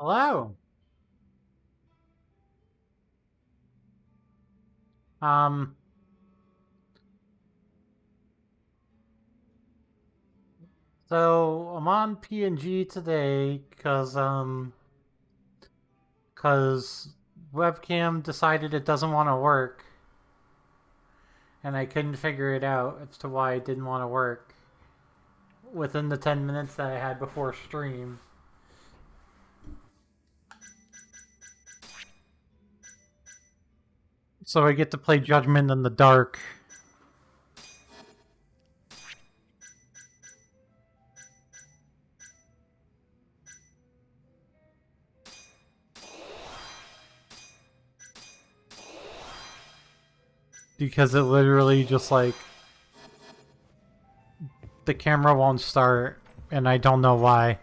Hello. Um, so I'm on PNG today cause webcam decided it doesn't want to work, and I couldn't figure it out as to why it didn't want to work within the 10 minutes that I had before stream. So I get to play Judgment in the dark. Because it literally just like the camera won't start, and I don't know why.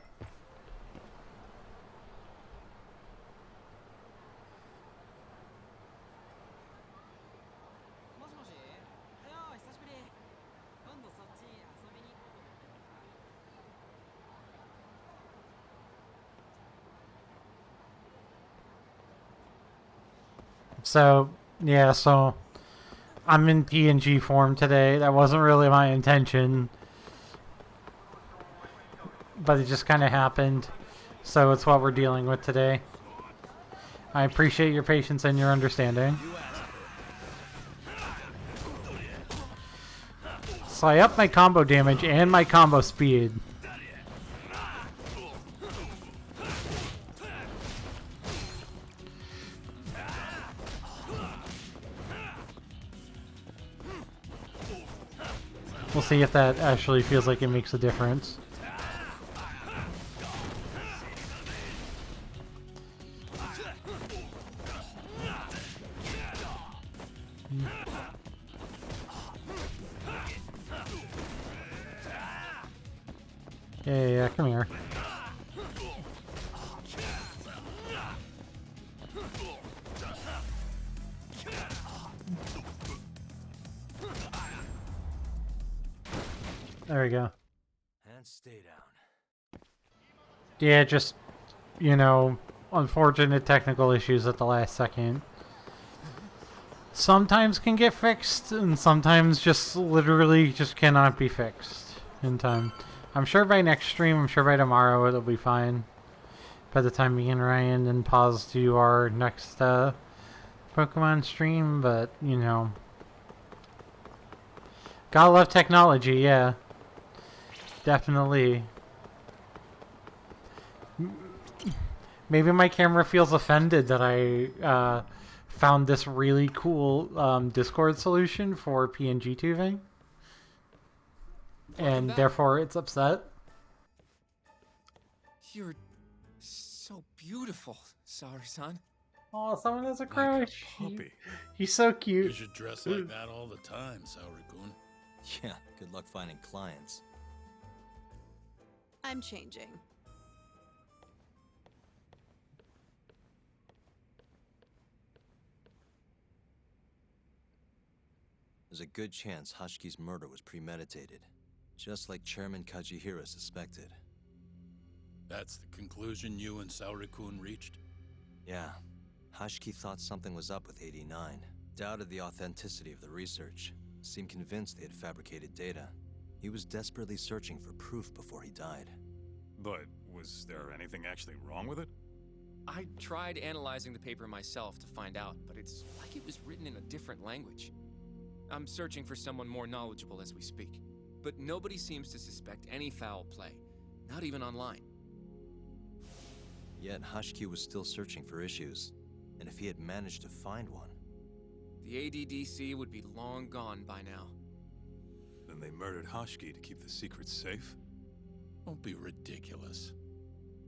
So yeah, so I'm in PNG form today. That wasn't really my intention, but it just kind of happened. So it's what we're dealing with today. I appreciate your patience and your understanding. So I up my combo damage and my combo speed. We'll see if that actually feels like it makes a difference. Yeah, come here. There we go. And stay down. Yeah, just, you know, unfortunate technical issues at the last second. Sometimes can get fixed, and sometimes just literally just cannot be fixed in time. I'm sure by next stream, I'm sure by tomorrow it'll be fine. By the time me and Ryan and pause to our next Pokemon stream, but you know, gotta love technology, yeah, definitely. Maybe my camera feels offended that I found this really cool Discord solution for PNG tubing, and therefore it's upset. You're so beautiful, Saori-san. Oh, someone has a Like crush. a puppy. He's so You cute. should dress like that all the time, Saori-kun. Yeah, good luck finding clients. I'm changing. There's a good chance Hashki's murder was premeditated, just like Chairman Kajihira suspected. That's the conclusion you and Saori-kun reached? Yeah, Hashki thought something was up with 89, doubted the authenticity of the research, seemed convinced they had fabricated data. He was desperately searching for proof before he died. But was there anything actually wrong with it? I tried analyzing the paper myself to find out, but it's like it was written in a different language. I'm searching for someone more knowledgeable as we speak, but nobody seems to suspect any foul play, not even online. Yet Hashki was still searching for issues, and if he had managed to find one... The ADDC would be long gone by now. Then they murdered Hashki to keep the secret safe? Don't be ridiculous.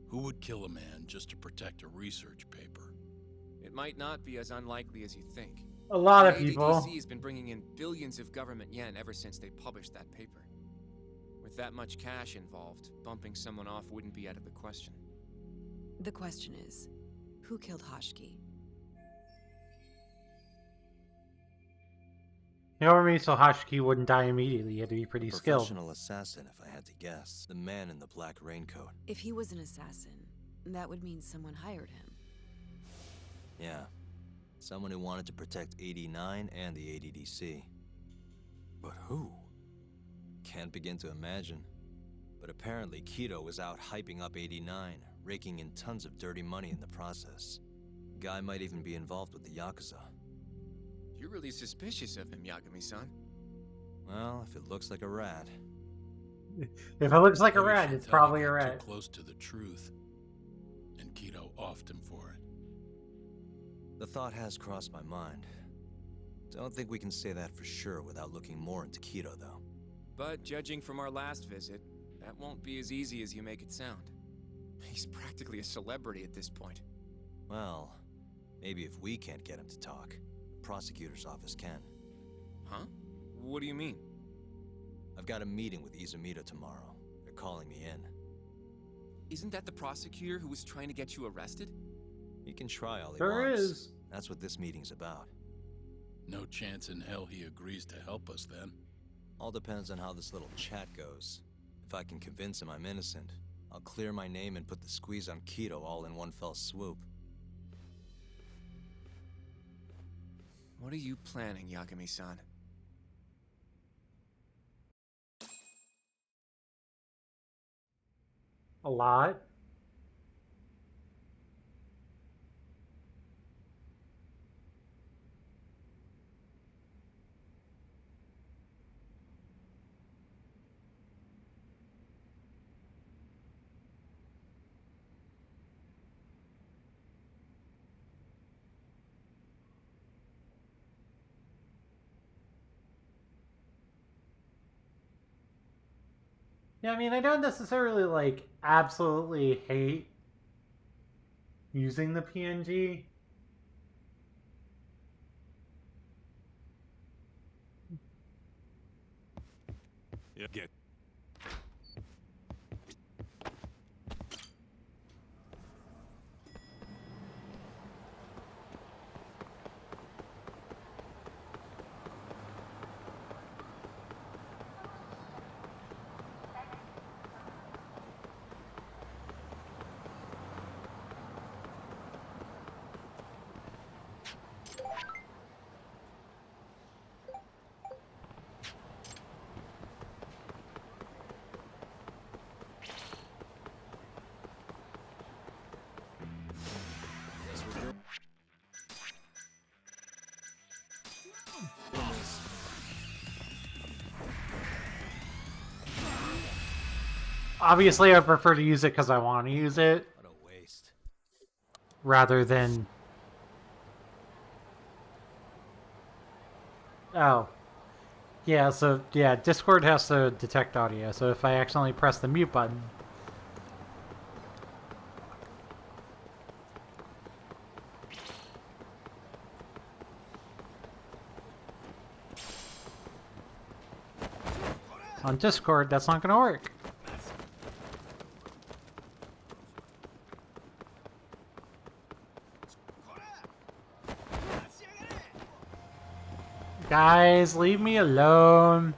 Who would kill a man just to protect a research paper? It might not be as unlikely as you think. A lot of The people. ADDC has been bringing in billions of government yen ever since they published that paper. With that much cash involved, bumping someone off wouldn't be out of the question. The question is, who killed Hashki? You know what I mean? So Hashki wouldn't die immediately. He had to be pretty skilled. Professional assassin, if I had to guess. The man in the black raincoat. If he was an assassin, That would mean someone hired him. Yeah. Someone who wanted to protect 89 and the ADDC. But who? Can't begin to imagine. But apparently Kido was out hyping up 89, raking in tons of dirty money in the process. Guy might even be involved with the Yakuza. You're really suspicious of him, Yagami-san. Well, if it looks like a rat. If it looks like a Maybe rat, it's Shintelia probably a got rat. Too close to the truth, and Kido offed him for it. The thought has crossed my mind. Don't think we can say that for sure without looking more into Kido, though. But judging from our last visit, that won't be as easy as you make it sound. He's practically a celebrity at this point. Well, maybe if we can't get him to talk, the prosecutor's office can. Huh? What do you mean? I've got a meeting with Izumida tomorrow. They're calling me in. Isn't that the prosecutor who was trying to get you arrested? He can try all he There wants. is. That's what this meeting's about. No chance in hell he agrees to help us then. All depends on how this little chat goes. If I can convince him I'm innocent, I'll clear my name and put the squeeze on Kido all in one fell swoop. What are you planning, Yagami-san? A lot. Yeah, I mean, I don't necessarily, like, absolutely hate using the PNG. Yeah. Get. Obviously, I prefer to use it because I want to use it, What a waste. rather than... Oh. Yeah, so, yeah, Discord has to detect audio, so if I accidentally press the mute button... On Discord, that's not going to work. Guys, leave me alone.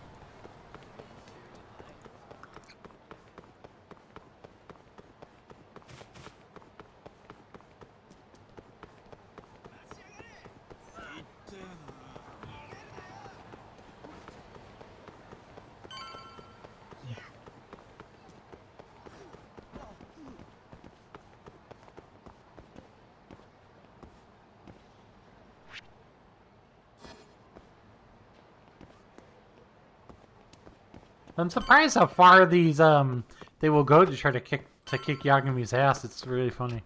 I'm surprised how far these they will go to try to kick Yagami's ass. It's really funny.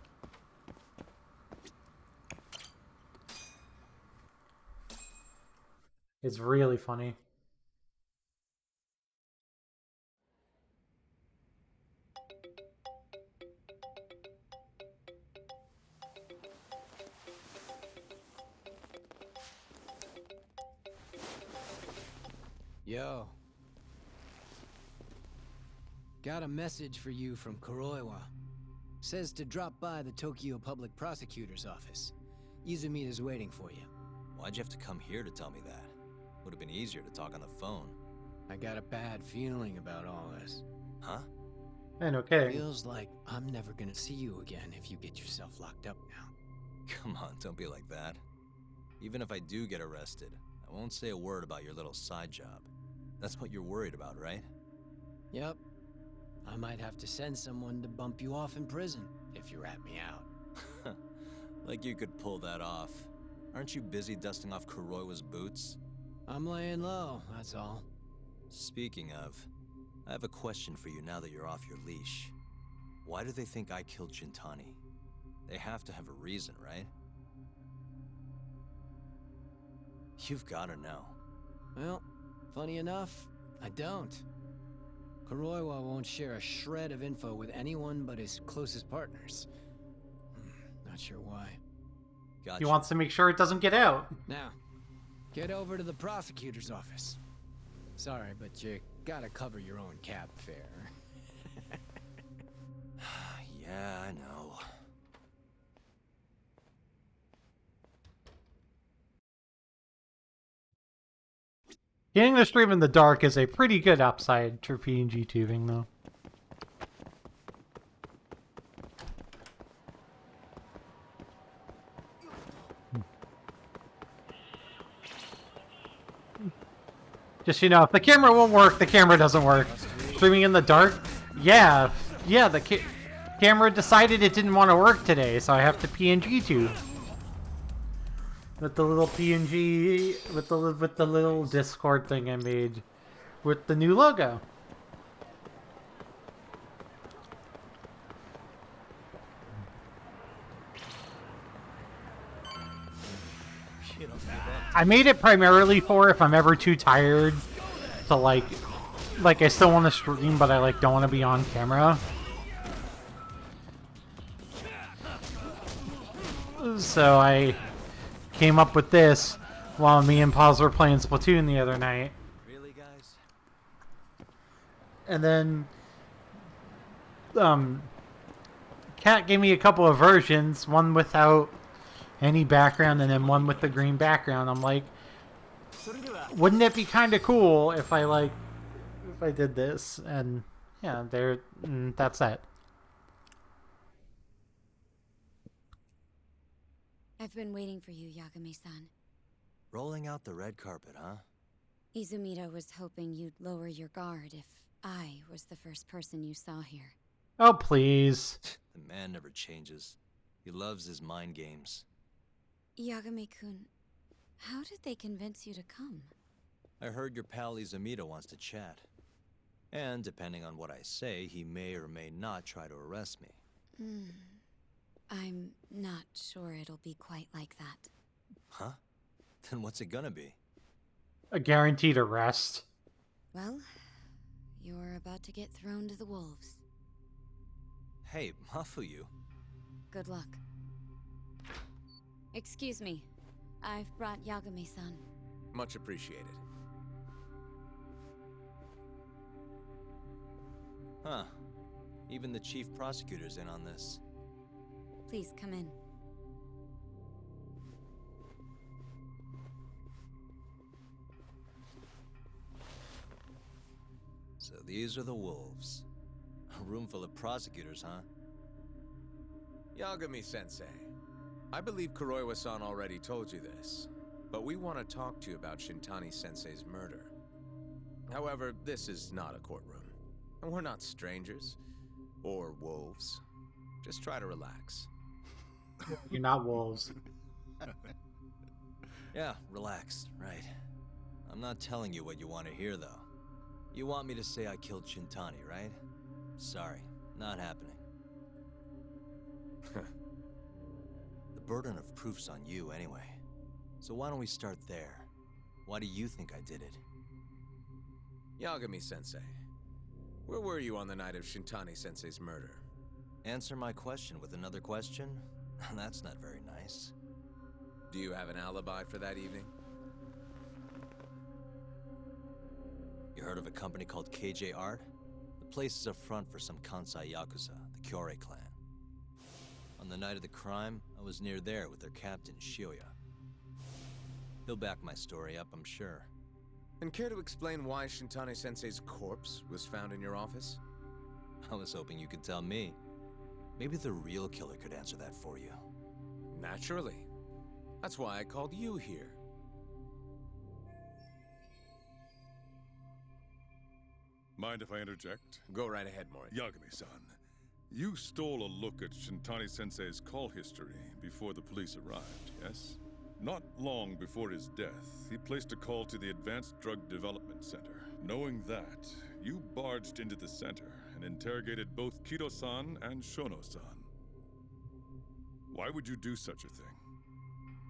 It's really funny. Yo. Got a message for you from Kuroiwa. Says to drop by the Tokyo Public Prosecutor's office. Izumida's waiting for you. Why'd you have to come here to tell me that? Would have been easier to talk on the phone. I got a bad feeling about all this. Huh? Hey, no kidding. Feels like I'm never gonna see you again if you get yourself locked up now. Come on, don't be like that. Even if I do get arrested, I won't say a word about your little side job. That's what you're worried about, right? Yep. I might have to send someone to bump you off in prison if you rat me out. Like you could pull that off. Aren't you busy dusting off Kuroiwa's boots? I'm laying low, that's all. Speaking of, I have a question for you now that you're off your leash. Why do they think I killed Shintani? They have to have a reason, right? You've gotta know. Well, funny enough, I don't. Kuroiwa won't share a shred of info with anyone but his closest partners. Not sure why. Gotcha. He wants to make sure it doesn't get out. Now, get over to the prosecutor's office. Sorry, but you gotta cover your own cab fare. Yeah, I know. Getting the stream in the dark is a pretty good upside to PNG tubing, though. Just, you know, if the camera won't work, the camera doesn't work. Streaming in the dark? Yeah, the camera decided it didn't want to work today, so I have to PNG tube. With the little PNG, with the little Discord thing I made with the new logo. I made it primarily for if I'm ever too tired to like I still want to stream, but I don't want to be on camera. So I came up with this while me and Paz were playing Splatoon the other night. Really, guys? And then Kat gave me a couple of versions, one without any background and then one with the green background. I'm like, wouldn't it be kind of cool if I did this? And yeah, that's it. I've been waiting for you, Yagami-san. Rolling out the red carpet, huh? Izumida was hoping you'd lower your guard if I was the first person you saw here. Oh, please. The man never changes. He loves his mind games. Yagami-kun, how did they convince you to come? I heard your pal Izumida wants to chat. And depending on what I say, he may or may not try to arrest me. I'm not sure it'll be quite like that. Huh? Then what's it gonna be? A guaranteed arrest. Well, you're about to get thrown to the wolves. Hey, Mafuyu. Good luck. Excuse me. I've brought Yagami-san. Much appreciated. Huh. Even the chief prosecutor's in on this. Please come in. So these are the wolves. A room full of prosecutors, huh? Yagami-sensei, I believe Kuroiwa-san already told you this, but we want to talk to you about Shintani-sensei's murder. However, this is not a courtroom, and we're not strangers, or wolves. Just try to relax. You're not wolves. Yeah, relax, right. I'm not telling you what you want to hear, though. You want me to say I killed Shintani, right? Sorry, not happening. The burden of proof's on you, anyway. So why don't we start there? Why do you think I did it? Yagami-sensei, where were you on the night of Shintani-sensei's murder? Answer my question with another question? That's not very nice. Do you have an alibi for that evening? You heard of a company called KJ Art? The place is a front for some Kansai Yakuza, the Kyorei clan. On the night of the crime, I was near there with their captain, Shioya. He'll back my story up, I'm sure. And care to explain why Shintani-sensei's corpse was found in your office? I was hoping you could tell me. Maybe the real killer could answer that for you. Naturally. That's why I called you here. Mind if I interject? Go right ahead, Mori. Yagami-san, you stole a look at Shintani-sensei's call history before the police arrived, yes? Not long before his death, he placed a call to the Advanced Drug Development Center. Knowing that, you barged into the center and interrogated both Kido-san and Shono-san. Why would you do such a thing?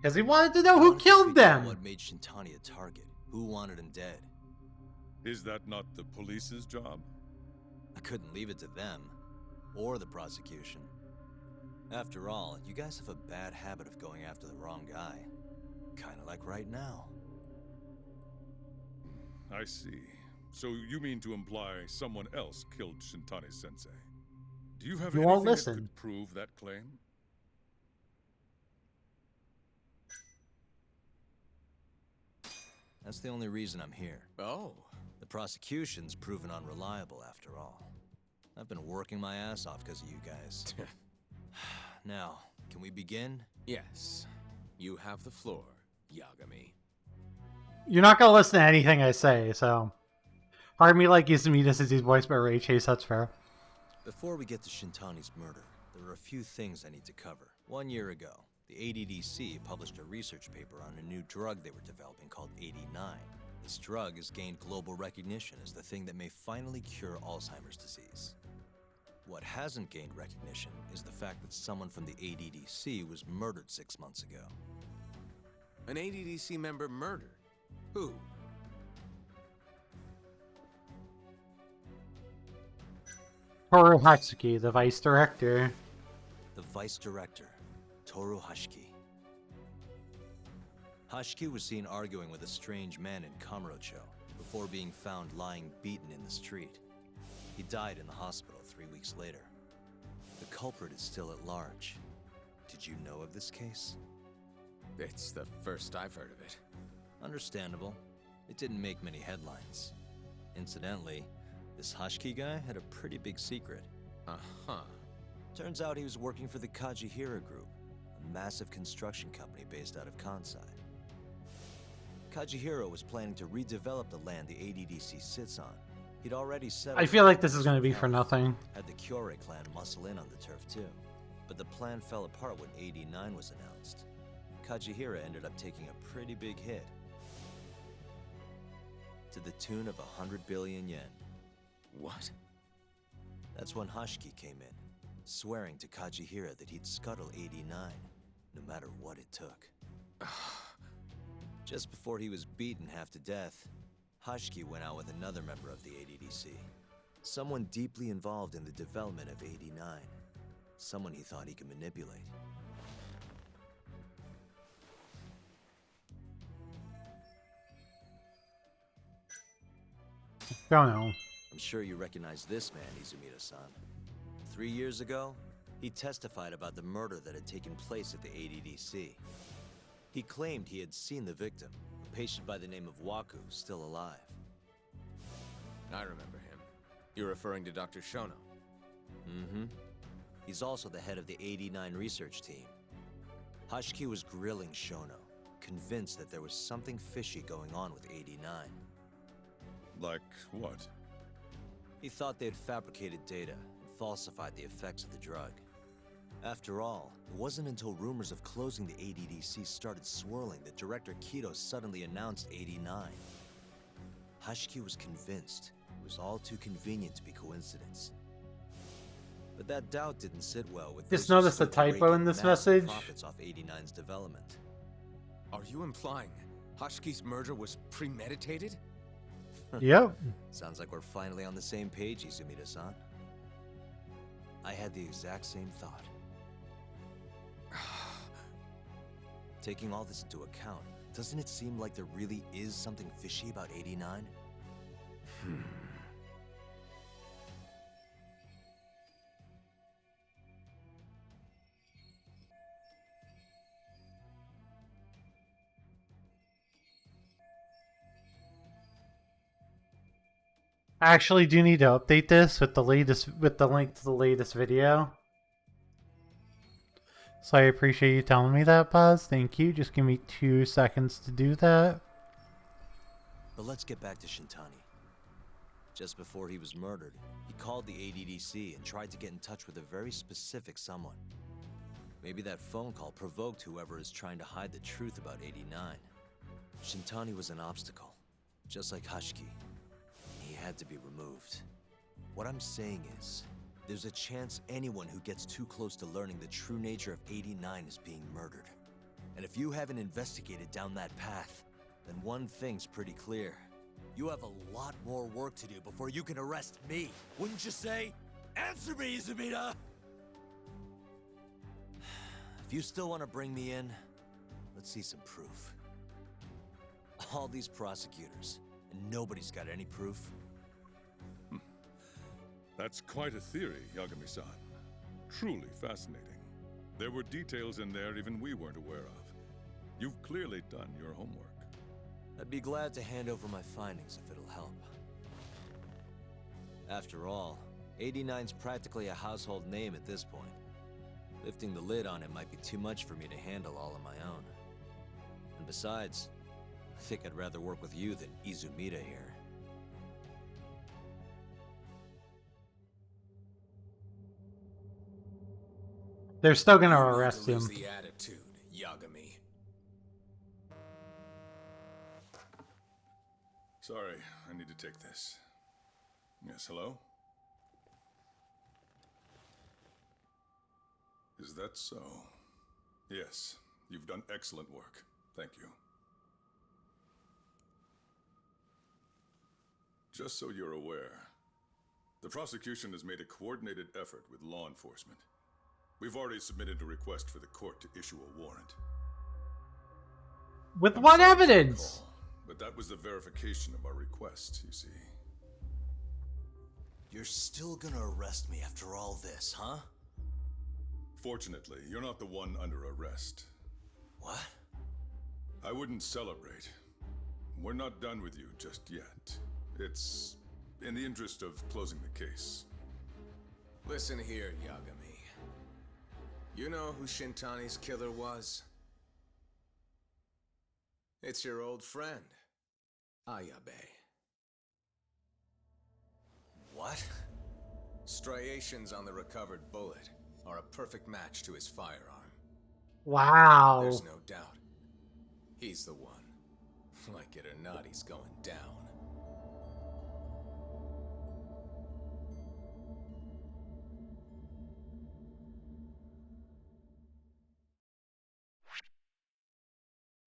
Because he wanted to know who Wanted to killed figure out them. What made Shintani a target? Who wanted him dead? Is that not the police's job? I couldn't leave it to them, or the prosecution. After all, you guys have a bad habit of going after the wrong guy. Kinda like right now. I see. So you mean to imply someone else killed Shintani-sensei? Do you have You anything won't that listen. could prove that claim? That's the only reason I'm here. Oh. The prosecution's proven unreliable after all. I've been working my ass off because of you guys. Now, can we begin? Yes. You have the floor, Yagami. You're not gonna listen to anything I say, so. Part of me like Izumida since he's voiced by Ray Chase, that's fair. Before we get to Shintani's murder, there are a few things I need to cover. 1 year ago, the ADDC published a research paper on a new drug they were developing called 89. This drug has gained global recognition as the thing that may finally cure Alzheimer's disease. What hasn't gained recognition is the fact that someone from the ADDC was murdered 6 months ago. An ADDC member murdered? Who? Toru Hatsuki, the vice director. The vice director, Toru Hashiki. Hashiki was seen arguing with a strange man in Kamurocho before being found lying beaten in the street. He died in the hospital 3 weeks later. The culprit is still at large. Did you know of this case? It's the first I've heard of it. Understandable. It didn't make many headlines. Incidentally, this Hashiki guy had a pretty big secret. Uh-huh. Turns out he was working for the Kajihira Group, a massive construction company based out of Kansai. Kajihira was planning to redevelop the land the ADDC sits on. He'd already settled... I feel like this is gonna be for nothing. Had the Kyorei clan muscle in on the turf too. But the plan fell apart when 89 was announced. Kajihira ended up taking a pretty big hit. To the tune of 100 billion yen. What? That's when Hashiki came in, swearing to Kajihira that he'd scuttle 89, no matter what it took. Just before he was beaten half to death, Hashiki went out with another member of the ADDC. Someone deeply involved in the development of 89. Someone he thought he could manipulate. Don't know. I'm sure you recognize this man, Izumida-san. 3 years ago, he testified about the murder that had taken place at the ADDC. He claimed he had seen the victim, a patient by the name of Waku, still alive. I remember him. You're referring to Dr. Shono. Mm-hmm. He's also the head of the 89 research team. Hashiki was grilling Shono, convinced that there was something fishy going on with 89. Like what? He thought they'd fabricated data and falsified the effects of the drug. After all, it wasn't until rumors of closing the ADDC started swirling that Director Kido suddenly announced 89. Hashiki was convinced it was all too convenient to be coincidence. But that doubt didn't sit well with Just those who noticed a stood to typo rake in this massive message. Profits off 89's development. Are you implying Hashiki's murder was premeditated? Yep. Sounds like we're finally on the same page, Izumida-san. I had the exact same thought. Taking all this into account, doesn't it seem like there really is something fishy about 89? I actually do need to update this with the link to the latest video. So I appreciate you telling me that, Buzz. Thank you. Just give me 2 seconds to do that. But let's get back to Shintani. Just before he was murdered, he called the ADDC and tried to get in touch with a very specific someone. Maybe that phone call provoked whoever is trying to hide the truth about 89. Shintani was an obstacle, just like Hashki. He had to be removed. What I'm saying is, there's a chance anyone who gets too close to learning the true nature of 89 is being murdered. And if you haven't investigated down that path, then one thing's pretty clear. You have a lot more work to do before you can arrest me. Wouldn't you say? Answer me, Izumida! If you still want to bring me in, let's see some proof. All these prosecutors, and nobody's got any proof. That's quite a theory, Yagami-san. Truly fascinating. There were details in there even we weren't aware of. You've clearly done your homework. I'd be glad to hand over my findings if it'll help. After all, 89's practically a household name at this point. Lifting the lid on it might be too much for me to handle all on my own. And besides, I think I'd rather work with you than Izumida here. They're still gonna arrest him. The attitude, Yagami. Sorry, I need to take this. Yes, hello? Is that so? Yes, you've done excellent work. Thank you. Just so you're aware, the prosecution has made a coordinated effort with law enforcement. We've already submitted a request for the court to issue a warrant. With I'm what sorry to evidence? call, but that was the verification of our request, you see. You're still gonna arrest me after all this, huh? Fortunately, you're not the one under arrest. What? I wouldn't celebrate. We're not done with you just yet. It's in the interest of closing the case. Listen here, Yagami. You know who Shintani's killer was? It's your old friend, Ayabe. What? Striations on the recovered bullet are a perfect match to his firearm. Wow. There's no doubt. He's the one. Like it or not, he's going down.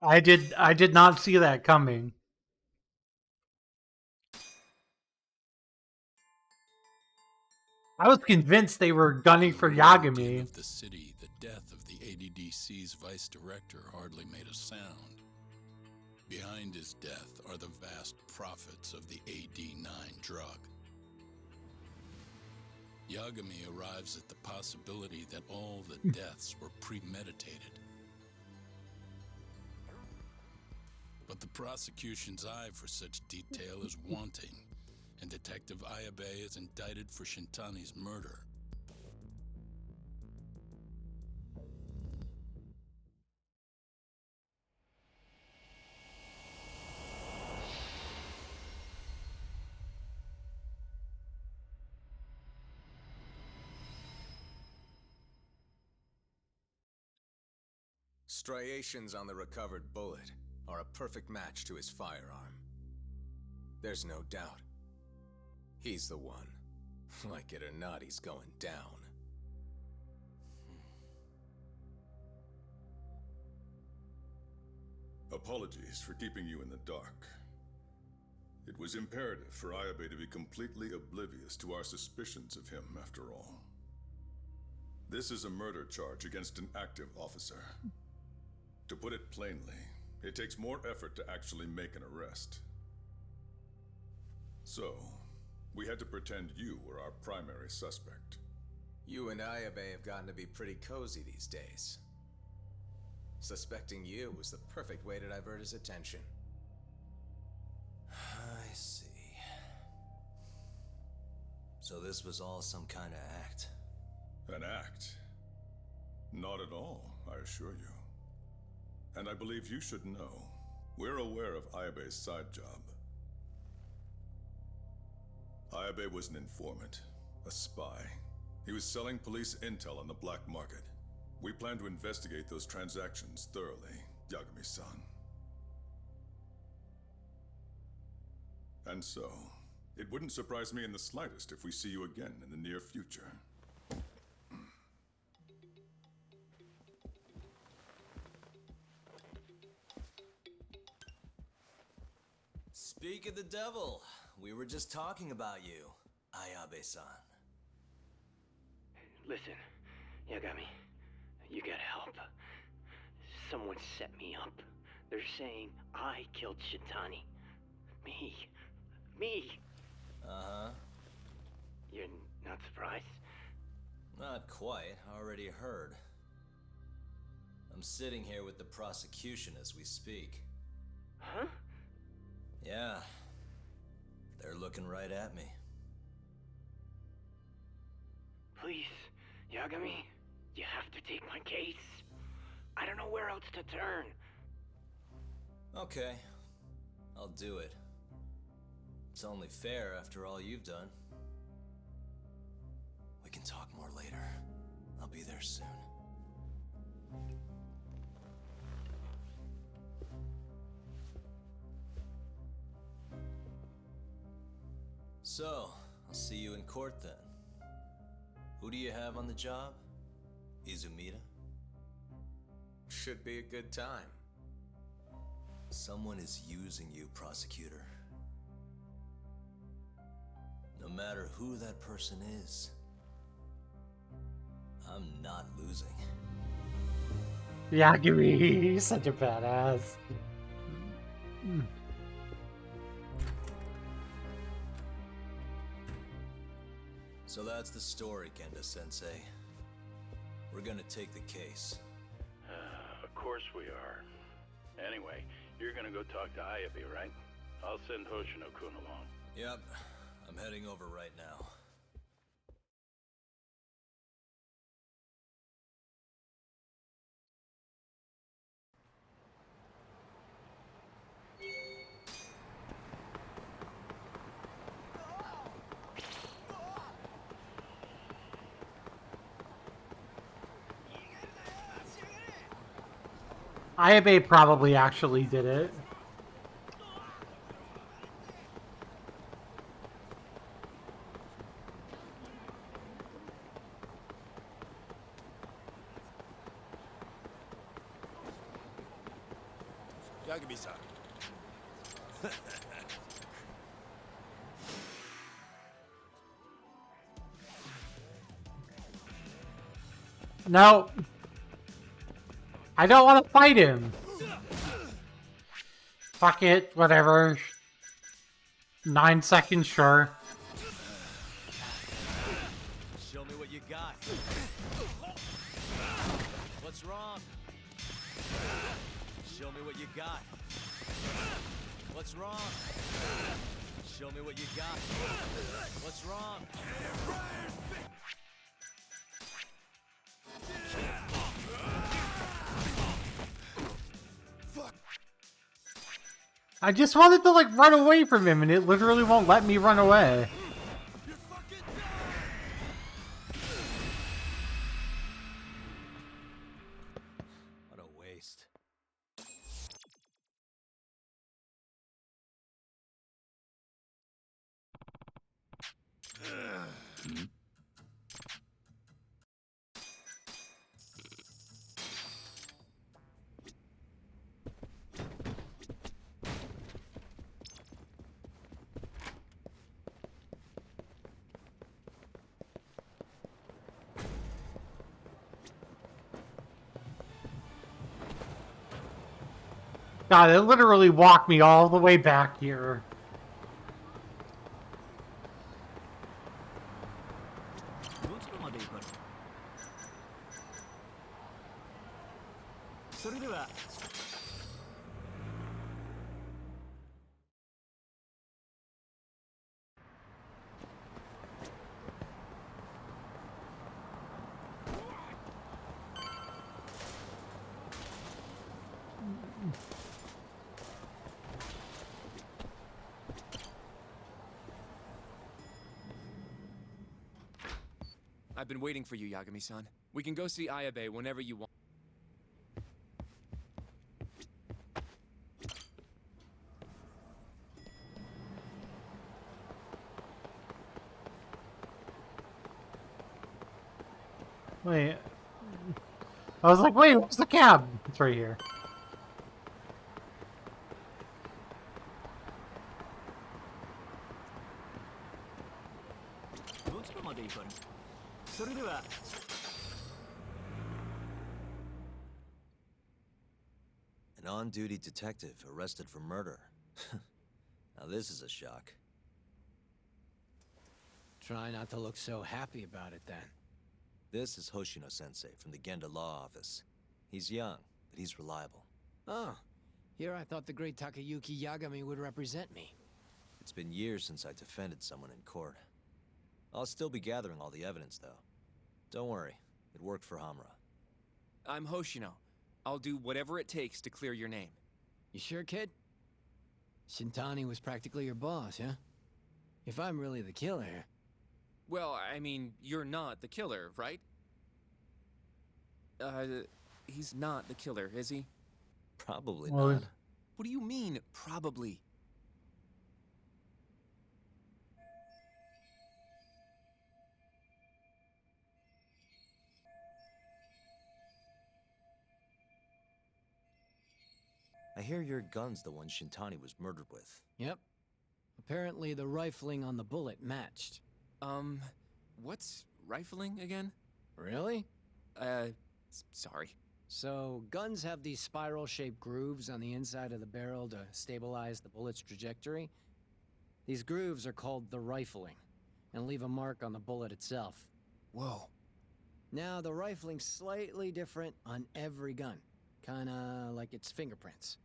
I did not see that coming. I was convinced they were gunning for Yagami. Of the city, the death of the ADDC's vice director hardly made a sound. Behind his death are the vast profits of the AD9 drug. Yagami arrives at the possibility that all the deaths were premeditated. But the prosecution's eye for such detail is wanting, and Detective Ayabe is indicted for Shintani's murder. Striations on the recovered bullet are a perfect match to his firearm. There's no doubt. He's the one. Like it or not, he's going down. Apologies for keeping you in the dark. It was imperative for Ayabe to be completely oblivious to our suspicions of him, after all. This is a murder charge against an active officer. To put it plainly, it takes more effort to actually make an arrest. So, we had to pretend you were our primary suspect. You and Ayabe have gotten to be pretty cozy these days. Suspecting you was the perfect way to divert his attention. I see. So this was all some kind of act. An act? Not at all, I assure you. And I believe you should know. We're aware of Ayabe's side job. Ayabe was an informant, a spy. He was selling police intel on the black market. We plan to investigate those transactions thoroughly, Yagami-san. And so, it wouldn't surprise me in the slightest if we see you again in the near future. Speak of the devil, we were just talking about you, Ayabe-san. Listen, Yagami, you gotta help. Someone set me up. They're saying I killed Shintani. Me. Uh-huh. You're not surprised? Not quite, already heard. I'm sitting here with the prosecution as we speak. Huh? Yeah. They're looking right at me. Please, Yagami, you have to take my case. I don't know where else to turn. Okay. I'll do it. It's only fair after all you've done. We can talk more later. I'll be there soon. So, I'll see you in court then. Who do you have on the job? Izumida? Should be a good time. Someone is using you, prosecutor. No matter who that person is, I'm not losing. Yagami, he's such a badass. So that's the story, Kenda-sensei. We're gonna take the case. Of course we are. Anyway, you're gonna go talk to Ayabe, right? I'll send Hoshino-kun along. Yep, I'm heading over right now. Ayabe probably actually did it. Yagami-san. No. I don't want to fight him. Fuck it, whatever. 9 seconds, sure. Show me what you got. What's wrong? Show me what you got. What's wrong? Show me what you got. What's wrong? I just wanted to, like, run away from him, and it literally won't let me run away. What a waste. God, it literally walked me all the way back here. I've been waiting for you, Yagami-san. We can go see Ayabe whenever you want. Wait. I was like, wait, where's the cab? It's right here. An on-duty detective arrested for murder. Now this is a shock. Try not to look so happy about it then. This is Hoshino-sensei from the Genda Law Office. He's young, but he's reliable. Oh, here I thought the great Takayuki Yagami would represent me. It's been years since I defended someone in court. I'll still be gathering all the evidence, though. Don't worry, it worked for Hamura. I'm Hoshino. I'll do whatever it takes to clear your name. You sure, kid? Shintani was practically your boss, yeah? If I'm really the killer... Well, I mean, you're not the killer, right? He's not the killer, is he? Probably Well, not. What do you mean, probably? I hear your gun's the one Shintani was murdered with. Yep. Apparently the rifling on the bullet matched. What's rifling again? Really? Sorry. So, guns have these spiral-shaped grooves on the inside of the barrel to stabilize the bullet's trajectory. These grooves are called the rifling, and leave a mark on the bullet itself. Whoa. Now, the rifling's slightly different on every gun, kinda like its fingerprints.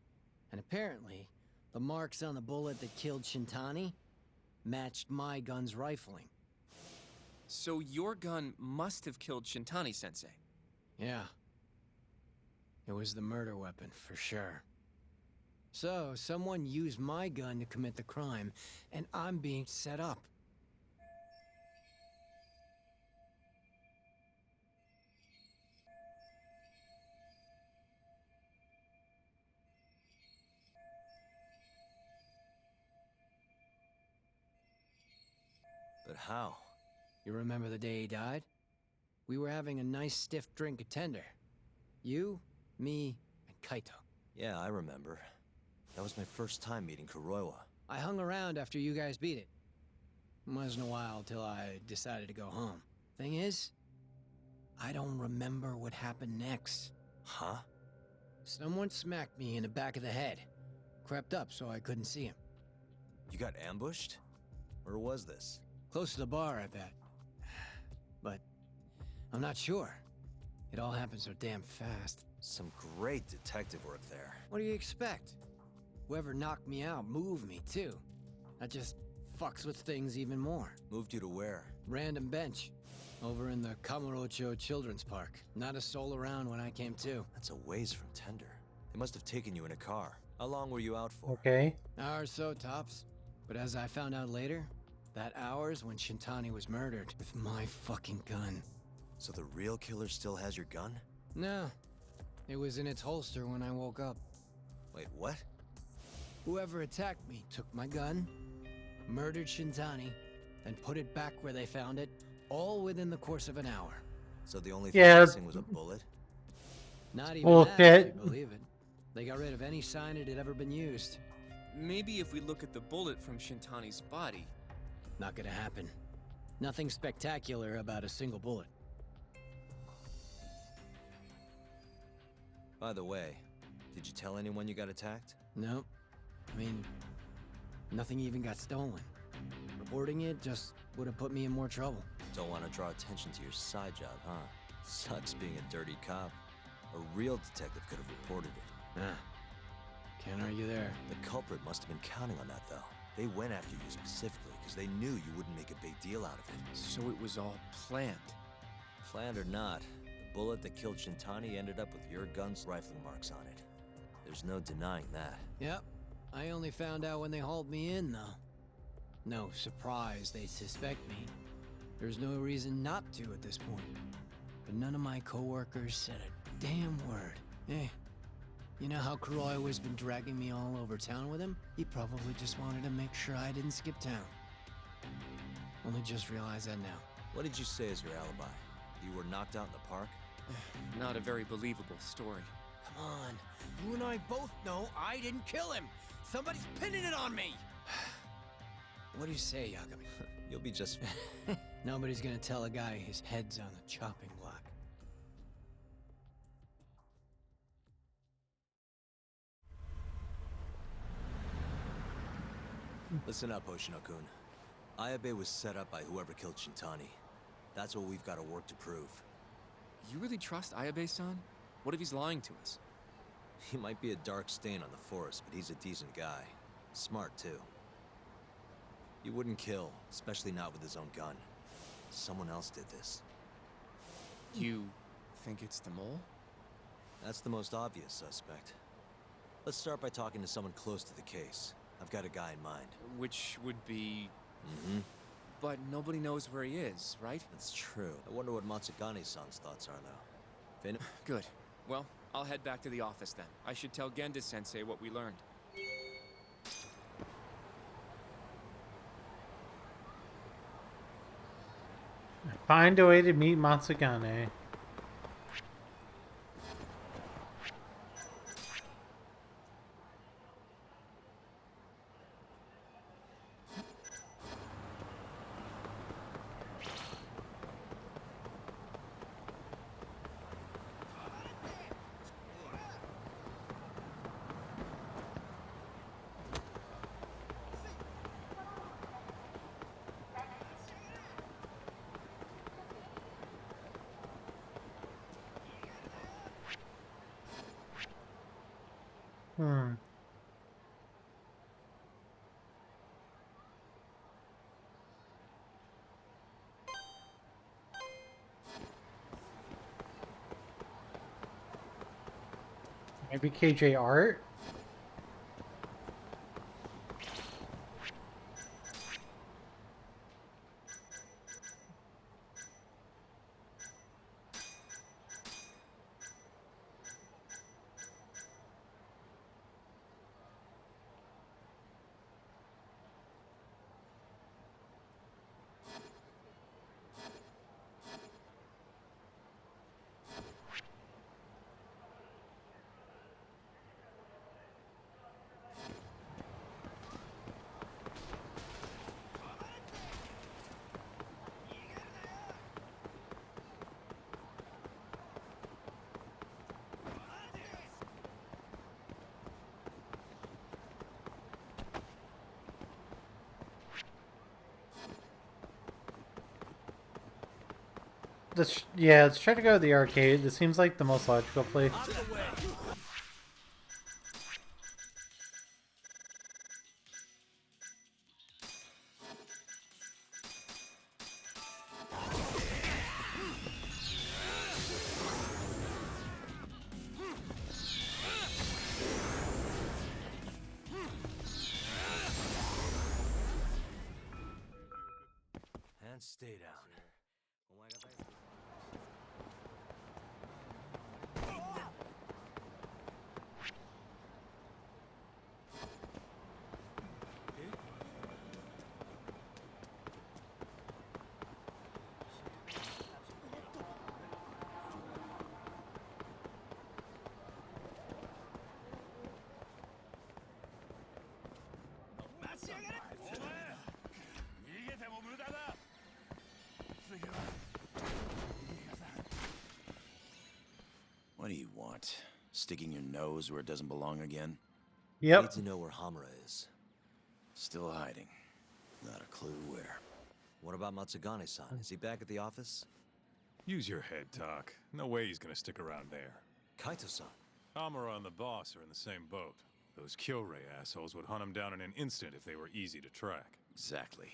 And apparently, the marks on the bullet that killed Shintani matched my gun's rifling. So your gun must have killed Shintani-sensei. Yeah. It was the murder weapon, for sure. So, someone used my gun to commit the crime, and I'm being set up. But how? You remember the day he died? We were having a nice stiff drink at Tender. You, me, and Kaito. Yeah, I remember. That was my first time meeting Kuroiwa. I hung around after you guys beat it. Wasn't a while till I decided to go home. Thing is, I don't remember what happened next. Huh? Someone smacked me in the back of the head. Crept up so I couldn't see him. You got ambushed? Where was this? Close to the bar, I bet. But I'm not sure. It all happened so damn fast. Some great detective work there. What do you expect? Whoever knocked me out moved me, too. That just fucks with things even more. Moved you to where? Random bench. Over in the Kamurocho Children's Park. Not a soul around when I came to. That's a ways from Tender. They must have taken you in a car. How long were you out for? Okay. Hour or so, tops. But as I found out later, that hour's when Shintani was murdered with my fucking gun. So the real killer still has your gun? No. It was in its holster when I woke up. Wait, what? Whoever attacked me took my gun, murdered Shintani, then put it back where they found it, all within the course of an hour. So the only thing Yeah. missing was a bullet? Not even Well, that, shit. if you believe it. They got rid of any sign it had ever been used. Maybe if we look at the bullet from Shintani's body. Not gonna happen. Nothing spectacular about a single bullet. By the way, did you tell anyone you got attacked? Nope. I mean, nothing even got stolen. Reporting it just would have put me in more trouble. Don't want to draw attention to your side job, huh? Sucks being a dirty cop. A real detective could have reported it. Ah. Can't argue there. The culprit must have been counting on that, though. They went after you specifically because they knew you wouldn't make a big deal out of it. So it was all planned. Planned or not, the bullet that killed Shintani ended up with your gun's rifling marks on it. There's no denying that. Yep. I only found out when they hauled me in, though. No surprise they suspect me. There's no reason not to at this point. But none of my coworkers said a damn word. Eh. You know how Croy has been dragging me all over town with him? He probably just wanted to make sure I didn't skip town. Only just realized that now. What did you say as your alibi? You were knocked out in the park? Not a very believable story. Come on. You and I both know I didn't kill him. Somebody's pinning it on me. What do you say, Yagami? You'll be just... Nobody's gonna tell a guy his head's on the chopping block. Listen up, Hoshino-kun. Ayabe was set up by whoever killed Shintani. That's what we've got to work to prove. You really trust Ayabe-san? What if he's lying to us? He might be a dark stain on the force, but he's a decent guy. Smart, too. He wouldn't kill, especially not with his own gun. Someone else did this. You think it's the mole? That's the most obvious suspect. Let's start by talking to someone close to the case. I've got a guy in mind. Which would be... Mm-hmm. But nobody knows where he is, right? That's true. I wonder what Matsugane-san's thoughts are, though. Good. Well, I'll head back to the office then. I should tell Genda-sensei what we learned. Find a way to meet Matsugane. Maybe KJ Art? Let's try to go to the arcade. This seems like the most logical place. And stay down. What do you want? Sticking your nose where it doesn't belong again? Yep. Need to know where Hamura is. Still hiding. Not a clue where. What about Matsugane-san? Is he back at the office? Use your head, Talk. No way he's gonna stick around there. Kaito-san. Hamura and the boss are in the same boat. Those Kyorei assholes would hunt him down in an instant if they were easy to track. Exactly.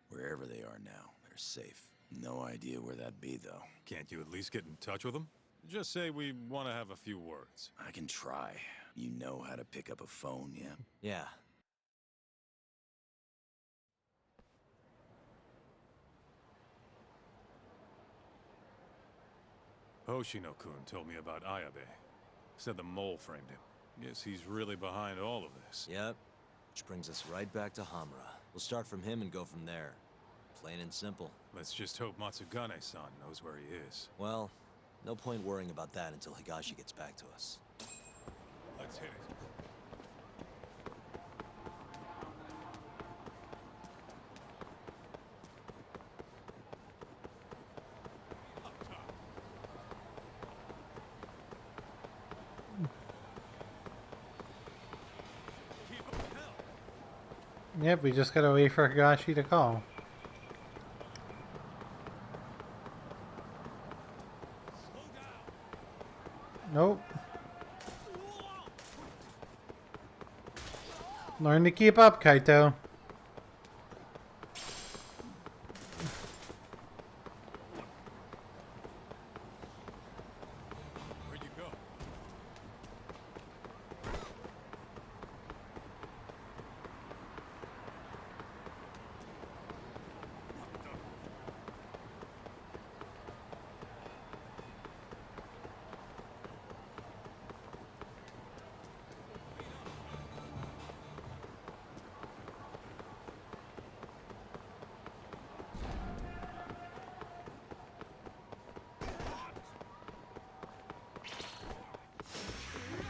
Wherever they are now, they're safe. No idea where that'd be, though. Can't you at least get in touch with them? Just say we want to have a few words. I can try. You know how to pick up a phone, yeah? Yeah. Hoshino-kun told me about Ayabe. Said the mole framed him. Guess he's really behind all of this. Yep. Which brings us right back to Hamura. We'll start from him and go from there. Plain and simple. Let's just hope Matsugane-san knows where he is. Well, no point worrying about that until Higashi gets back to us. Let's hit it. Yep, we just gotta wait for Higashi to call. Nope. Learn to keep up, Kaito. Where'd you go?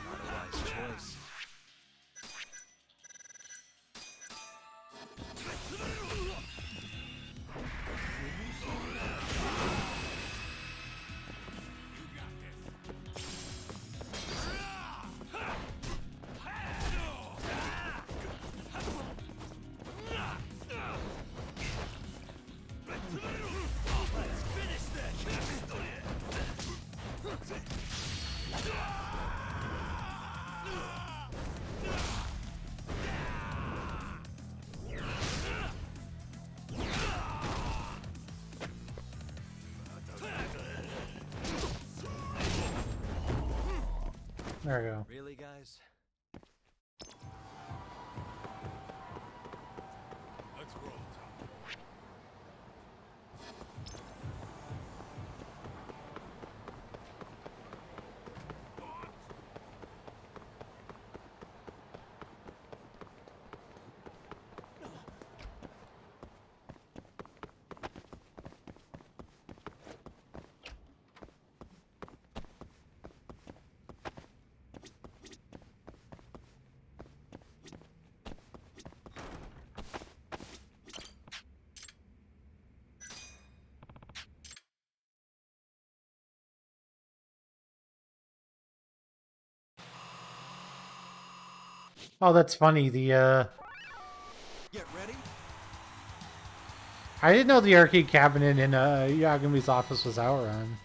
Not a wise choice. There we go. Really, guys? Let's roll, Tom. Oh, that's funny. The Get ready. I didn't know the arcade cabinet in Yagami's office was Outrun.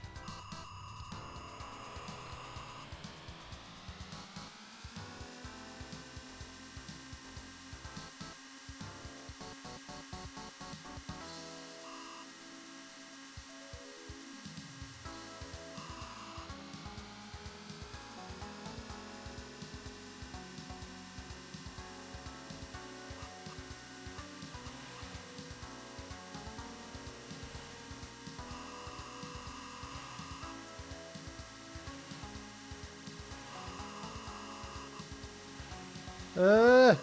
Uh.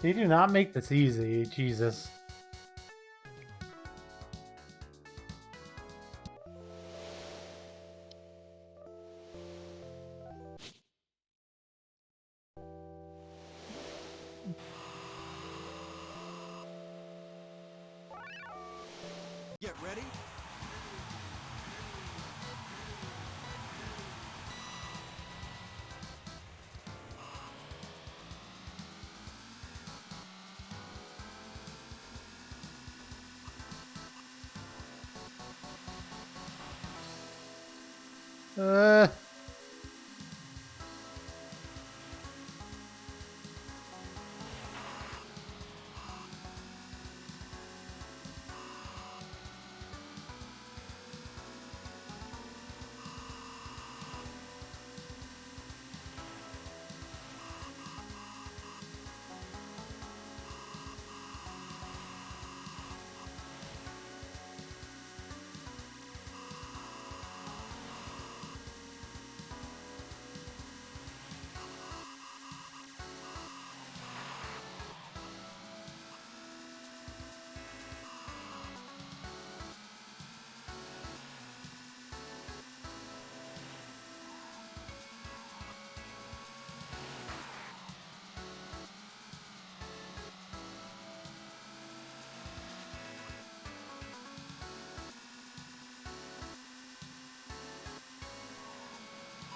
They do not make this easy, Jesus. Get ready. Uh.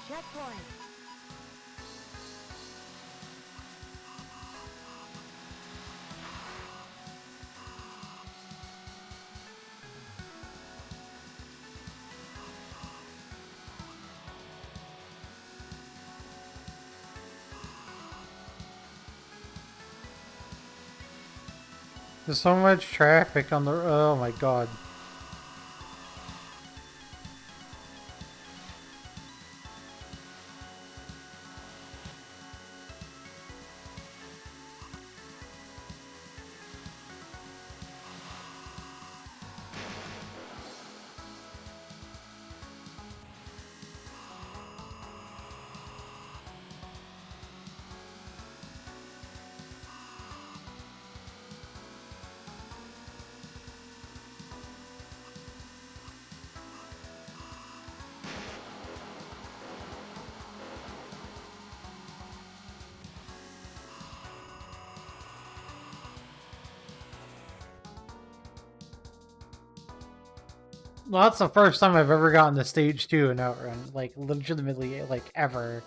Checkpoint. There's so much traffic on the. Oh my god. Well, that's the first time I've ever gotten to stage 2 in Outrun. Like, legitimately, like, ever.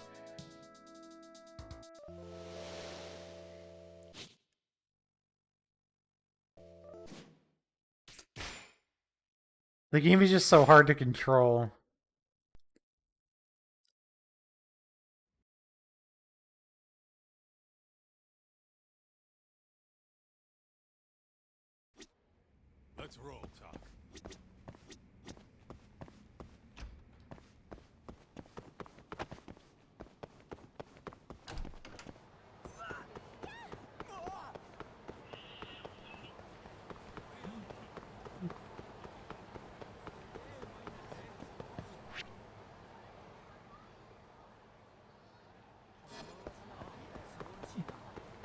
The game is just so hard to control. Let's roll, Talk.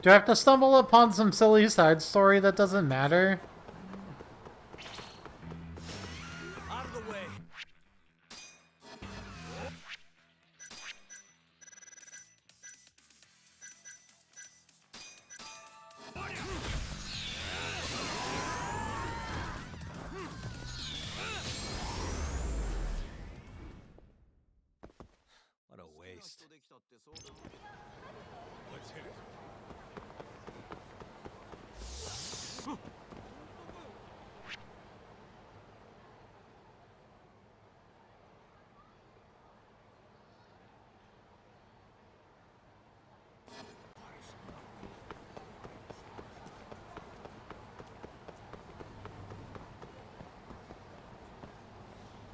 Do I have to stumble upon some silly side story that doesn't matter? Out of the way. What a waste. Let's hit it.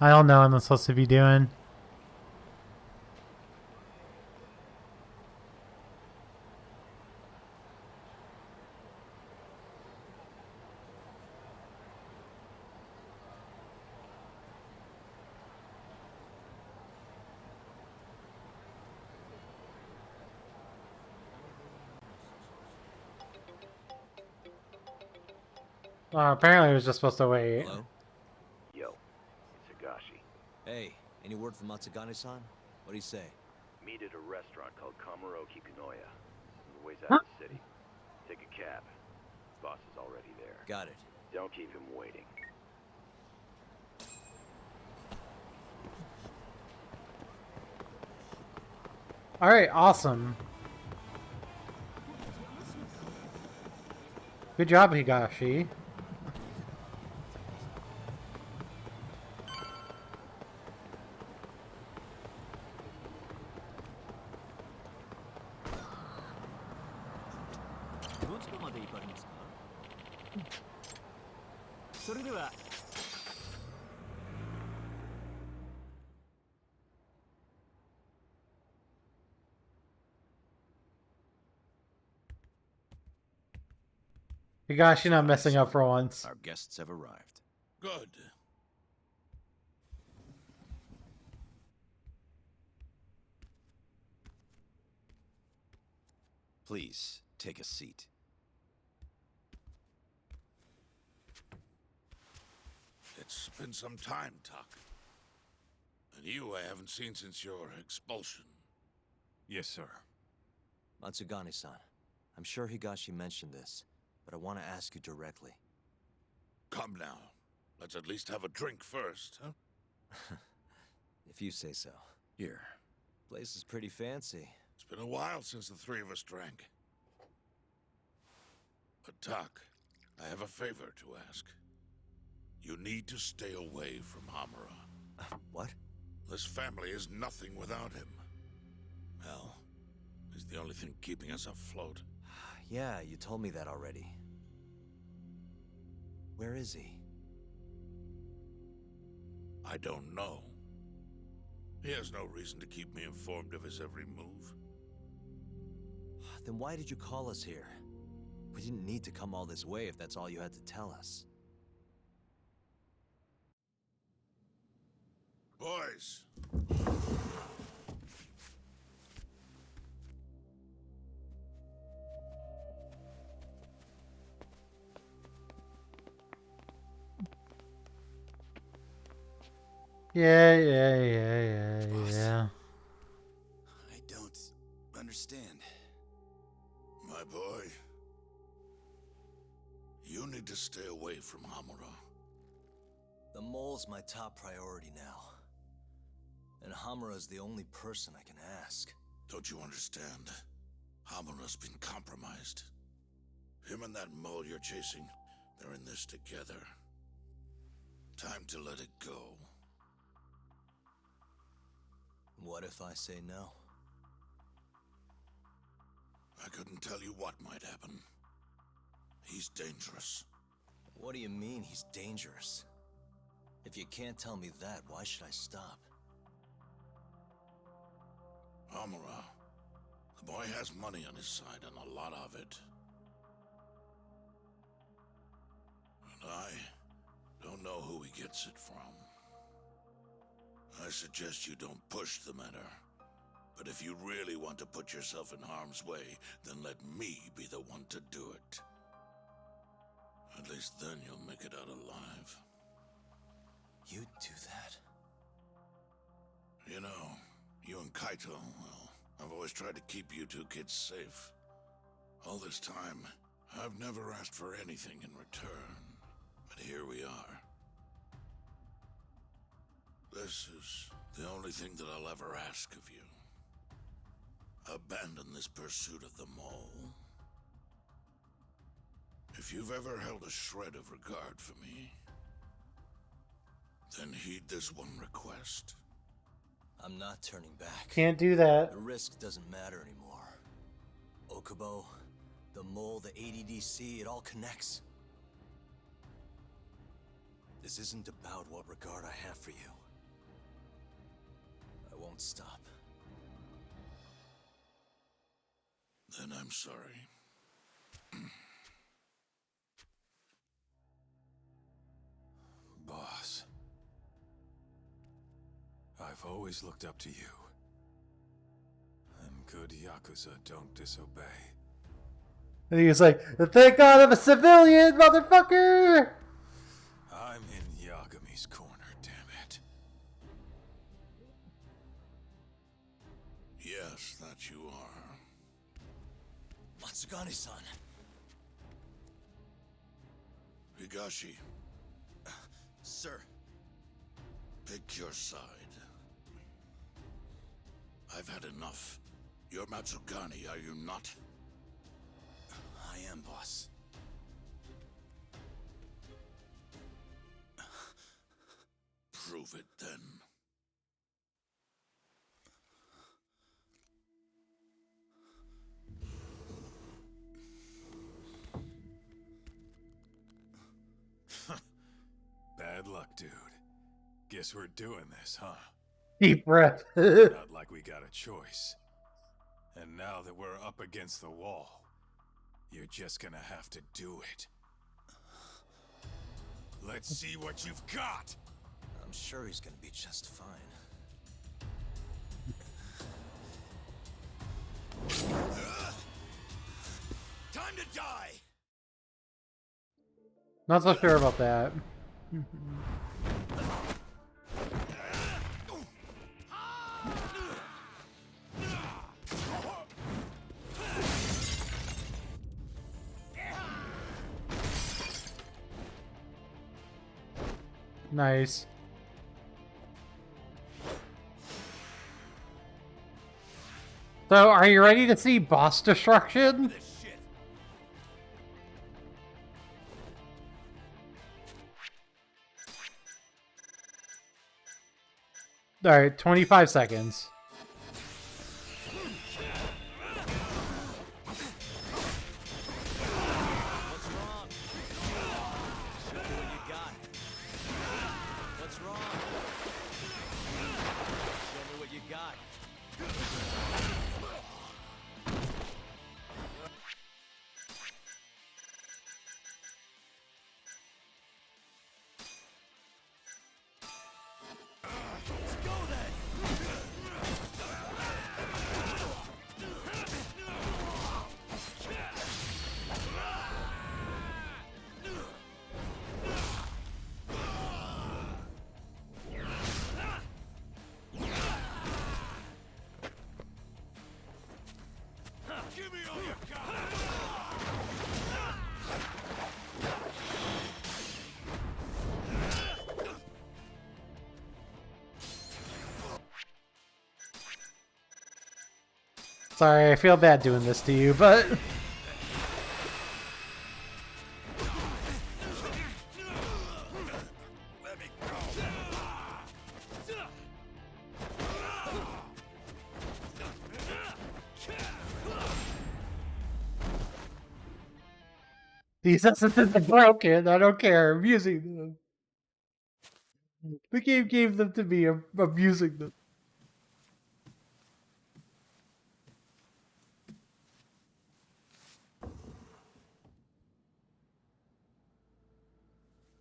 I don't know what I'm supposed to be doing. Apparently I was just supposed to wait. Hello? Yo, it's Higashi. Hey, any word from Matsugane-san? What'd he say? Meet at a restaurant called Kamuroki Kanoya. On the ways out of the city. Take a cab. Boss is already there. Got it. Don't keep him waiting. Alright, awesome. Good job, Higashi. それでは Gosh, you're not messing up for once. Our guests have arrived. Good. Please, take a seat. It's been some time, Tuck. And you I haven't seen since your expulsion. Yes, sir. Matsugani-san, I'm sure Higashi mentioned this, but I want to ask you directly. Come now. Let's at least have a drink first, huh? If you say so. Here. Place is pretty fancy. It's been a while since the three of us drank. But Tuck, I have a favor to ask. You need to stay away from Hamura. What? This family is nothing without him. Hell, he's the only thing keeping us afloat. Yeah, you told me that already. Where is he? I don't know. He has no reason to keep me informed of his every move. Then why did you call us here? We didn't need to come all this way if that's all you had to tell us. Boys! Yeah. I don't understand. My boy, you need to stay away from Hamura. The mole's my top priority now. And Hamura's the only person I can ask. Don't you understand? Hamura's been compromised. Him and that mole you're chasing, they're in this together. Time to let it go. What if I say no? I couldn't tell you what might happen. He's dangerous. What do you mean he's dangerous? If you can't tell me that, why should I stop? Hamura. The boy has money on his side and a lot of it. And I don't know who he gets it from. I suggest you don't push the matter. But if you really want to put yourself in harm's way, then let me be the one to do it. At least then you'll make it out alive. You'd do that? You know, you and Kaito, well, I've always tried to keep you two kids safe. All this time, I've never asked for anything in return. But here we are. This is the only thing that I'll ever ask of you. Abandon this pursuit of the mole. If you've ever held a shred of regard for me, then heed this one request. I'm not turning back. Can't do that. The risk doesn't matter anymore. Okubo, the mole, the ADDC, it all connects. This isn't about what regard I have for you. I won't stop. Then I'm sorry. Boss. I've always looked up to you. And good Yakuza don't disobey. And he was like, thank God I'm a civilian, motherfucker! I'm in Yagami's corner, damn it. Yes, that you are. Matsugani-san. Higashi. Sir. Pick your side. I've had enough. You're Matsugani, are you not? I am, boss. Prove it, then. dude. Guess we're doing this, huh? Deep breath. Not like we got a choice. And now that we're up against the wall, you're just gonna have to do it. Let's see what you've got! I'm sure he's gonna be just fine. Time to die! Not so sure about that. Nice. So, are you ready to see boss destruction? Alright, 25 seconds. What's wrong? Show me what you got. What's wrong? Show me what you got. Let's go then. Give me all you got! Sorry, I feel bad doing this to you, but... Let me go! These essences are broken, I don't care, I'm using them. The game gave them to me, I'm using them.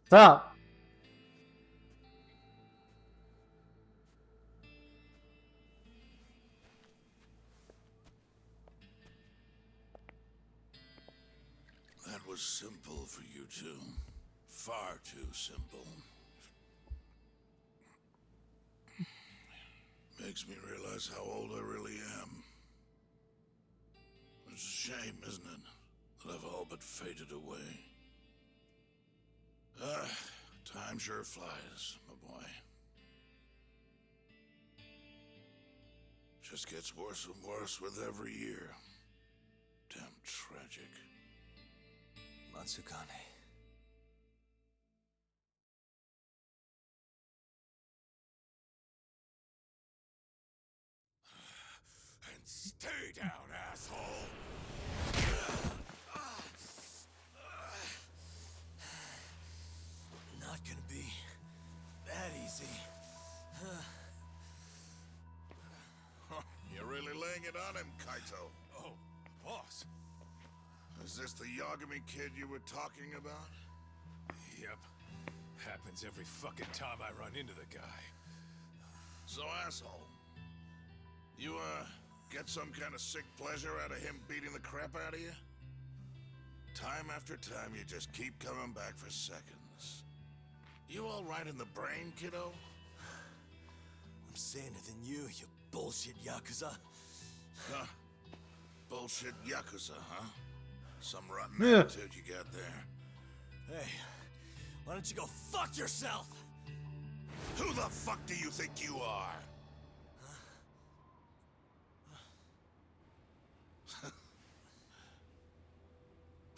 What's up? That was simple for you two. Far too simple. Makes me realize how old I really am. It's a shame, isn't it, that I've all but faded away. Time sure flies, my boy. Just gets worse and worse with every year. Damn tragic. Matsukane. And stay down, asshole! Not gonna be that easy. You're really laying it on him, Kaito. Oh, boss. Is this the Yagami kid you were talking about? Yep. Happens every fucking time I run into the guy. So, asshole, you, get some kind of sick pleasure out of him beating the crap out of you? Time after time, you just keep coming back for seconds. You all right in the brain, kiddo? I'm saying it than you bullshit Yakuza. Huh. Bullshit Yakuza, huh? Some rotten Yeah. attitude you got there. Hey, why don't you go fuck yourself? Who the fuck do you think you are?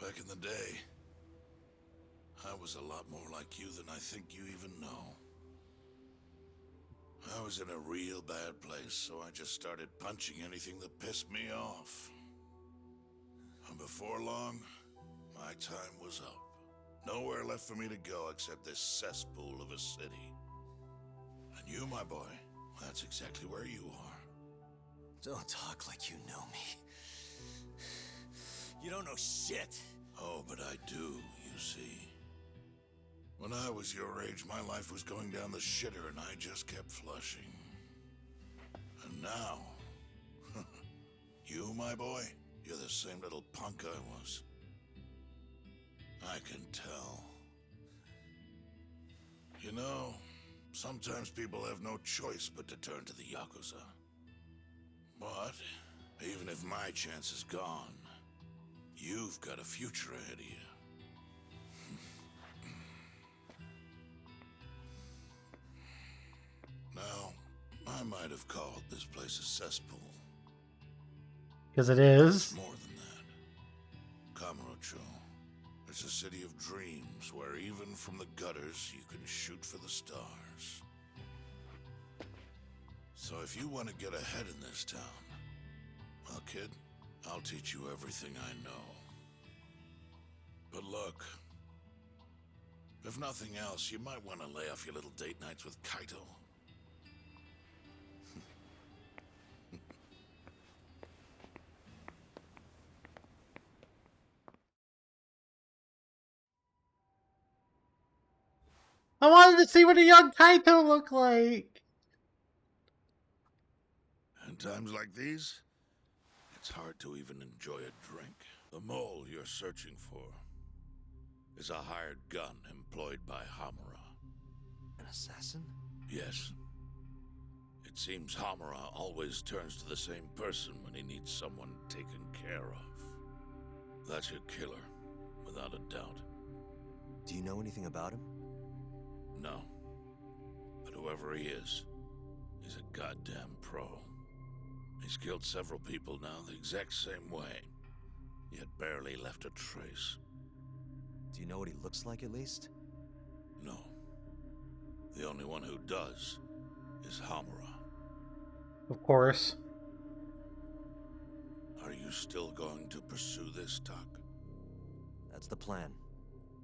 Back in the day, I was a lot more like you than I think you even know. I was in a real bad place, so I just started punching anything that pissed me off. And before long, my time was up. Nowhere left for me to go except this cesspool of a city. And you, my boy, that's exactly where you are. Don't talk like you know me. You don't know shit. Oh, but I do, you see. When I was your age, my life was going down the shitter and I just kept flushing. And now, you, my boy, you're the same little punk I was. I can tell. You know, sometimes people have no choice but to turn to the Yakuza. But, even if my chance is gone, you've got a future ahead of you. Now, I might have called this place a cesspool. Because it is. It's more than that. Kamurocho. It's a city of dreams where even from the gutters you can shoot for the stars. So if you want to get ahead in this town, well, kid, I'll teach you everything I know. But look, if nothing else, you might want to lay off your little date nights with Kaito. I wanted to see what a young Kaito looked like. In times like these, it's hard to even enjoy a drink. The mole you're searching for is a hired gun employed by Hamura. An assassin? Yes. It seems Hamura always turns to the same person when he needs someone taken care of. That's your killer, without a doubt. Do you know anything about him? No. But whoever he is, he's a goddamn pro. He's killed several people now the exact same way, yet barely left a trace. Do you know what he looks like, at least? No. The only one who does is Hamura. Of course. Are you still going to pursue this, Tak? That's the plan.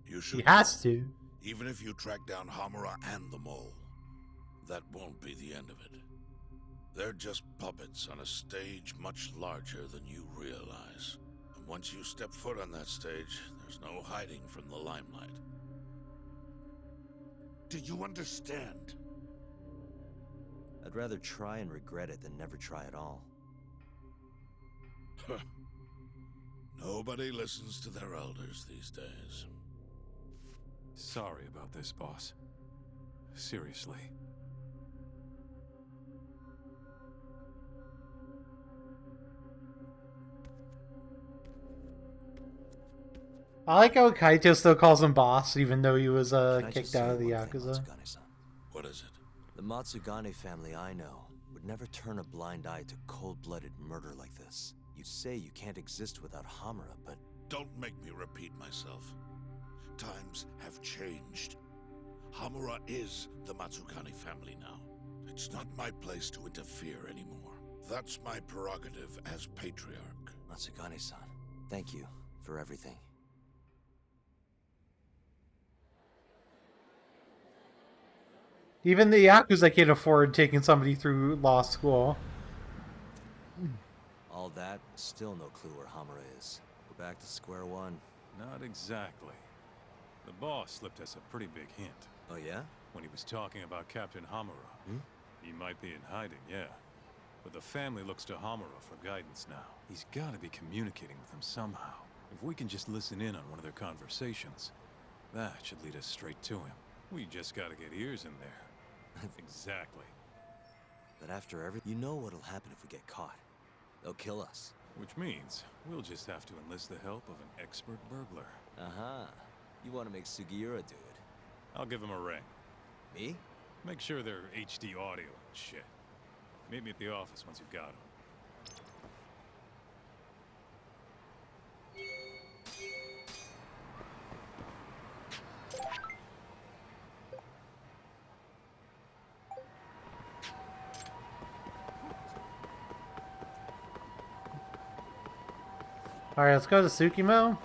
You should. He has to. Even if you track down Hamura and the mole, that won't be the end of it. They're just puppets on a stage much larger than you realize. And once you step foot on that stage, there's no hiding from the limelight. Do you understand? I'd rather try and regret it than never try at all. Nobody listens to their elders these days. Sorry about this, boss. Seriously. I like how Kaito still calls him boss, even though he was kicked out of the One thing, Yakuza. Matsugane-san? What is it? The Matsugane family I know would never turn a blind eye to cold-blooded murder like this. You say you can't exist without Hamura, but... Don't make me repeat myself. Times have changed. Hamura is the Matsugane family now. It's not my place to interfere anymore. That's my prerogative as patriarch. Matsugane-san, thank you for everything. Even the Yakuza can't afford taking somebody through law school. All that, still no clue where Hamura is. We're back to square one. Not exactly. The boss slipped us a pretty big hint. Oh yeah? When he was talking about Captain Hamura. Hmm? He might be in hiding, yeah. But the family looks to Hamura for guidance now. He's gotta be communicating with them somehow. If we can just listen in on one of their conversations, that should lead us straight to him. We just gotta get ears in there. Exactly. But after everything, you know what'll happen if we get caught. They'll kill us. Which means we'll just have to enlist the help of an expert burglar. Uh-huh. You want to make Sugiura do it. I'll give him a ring. Me? Make sure they're HD audio and shit. Meet me at the office once you've got him. Alright, let's go to Tsukimo.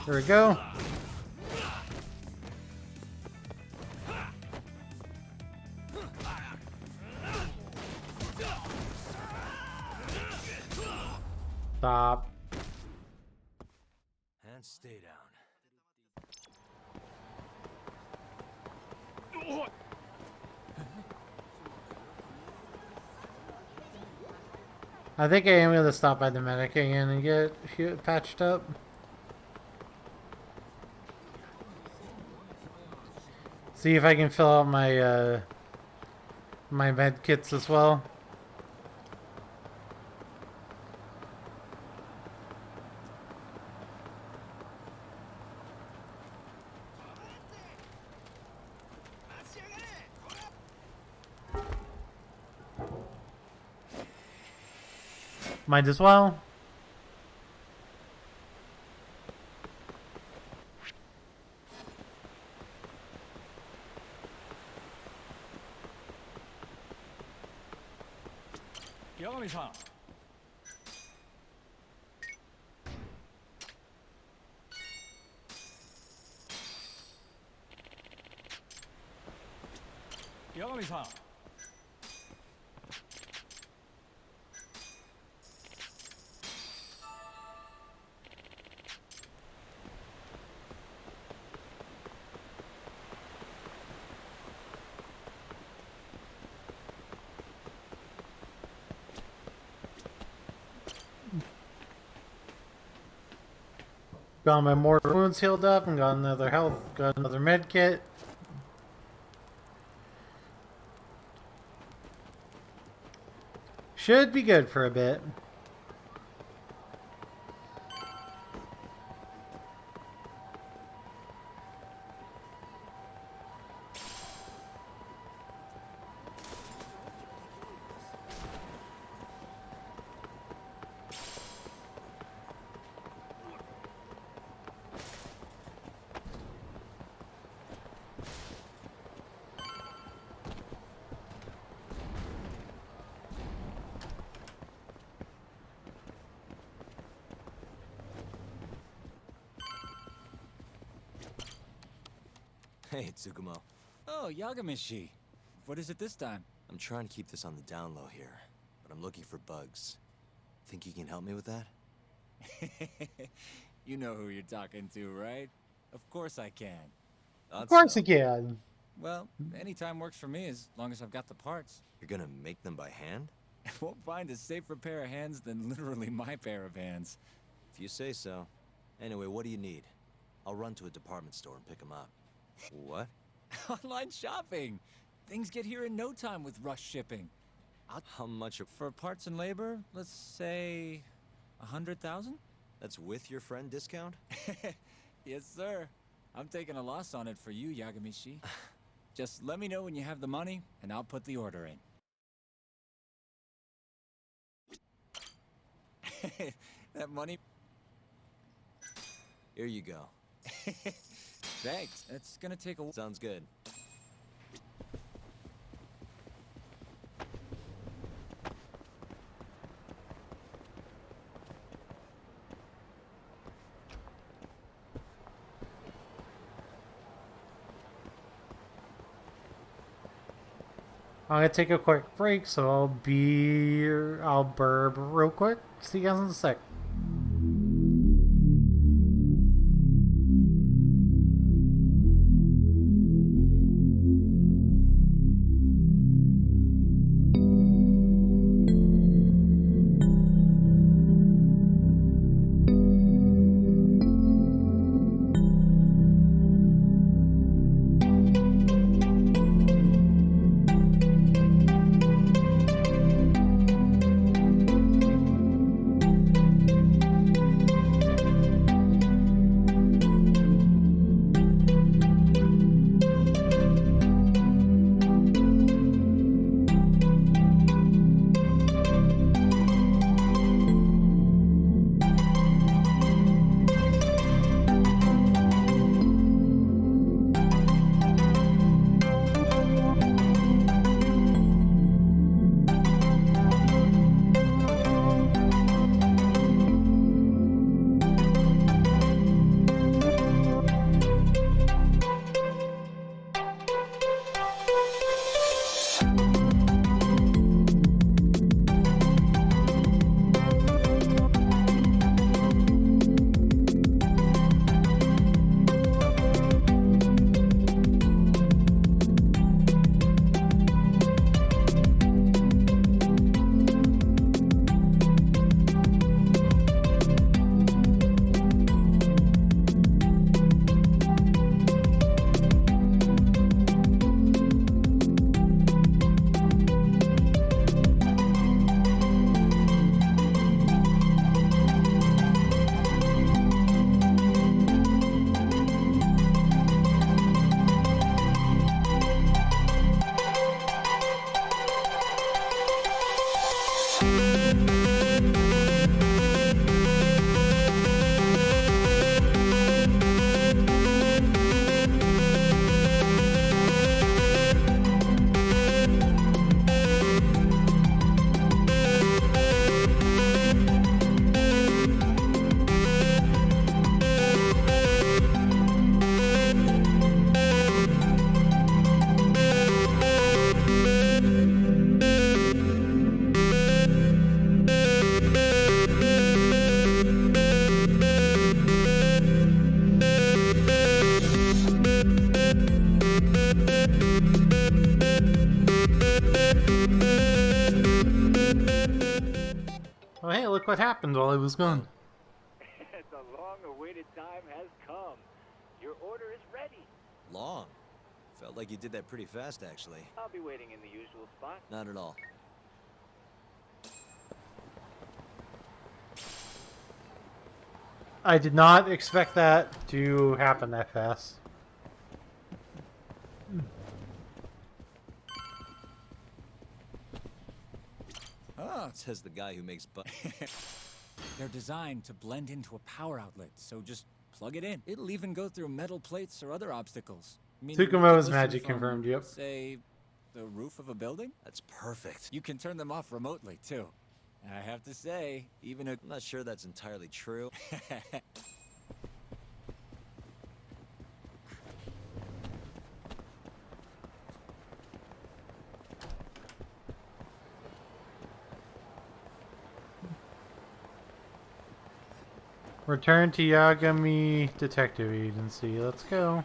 There we go. Stop. And stay down. I think I am gonna stop by the medic again and get patched up. See if I can fill out my my med kits as well. Might as well. Yagami-san. Yagami-san. Got my mortal wounds healed up and got another health, got another med kit. Should be good for a bit. Hey, Tsukumo. Oh, Yagamishi. What is it this time? I'm trying to keep this on the down low here, but I'm looking for bugs. Think you can help me with that? You know who you're talking to, right? Of course I can. Of course you can. Well, anytime works for me as long as I've got the parts. You're gonna make them by hand? I won't find a safer pair of hands than literally my pair of hands. If you say so. Anyway, what do you need? I'll run to a department store and pick them up. What? Online shopping! Things get here in no time with rush shipping. How much for parts and labor? Let's say 100,000? That's with your friend discount? Yes, sir. I'm taking a loss on it for you, Yagamishi. Just let me know when you have the money, and I'll put the order in. That money... Here you go. Thanks. It's gonna take a... Sounds good. I'm gonna take a quick break, so I'll burb real quick. See you guys in a sec. hey, look what happened while I was gone. The long-awaited time has come. Your order is ready. Long? Felt like you did that pretty fast, actually. I'll be waiting in the usual spot. Not at all. I did not expect that to happen that fast. Ah, Says the guy who makes they're designed to blend into a power outlet, so just plug it in. It'll even go through metal plates or other obstacles. I mean, you can Tsukumo's listen magic from, confirmed, yep. Say, the roof of a building? That's perfect. You can turn them off remotely, too. I have to say, even a... I'm not sure that's entirely true. Return to Yagami Detective Agency. Let's go.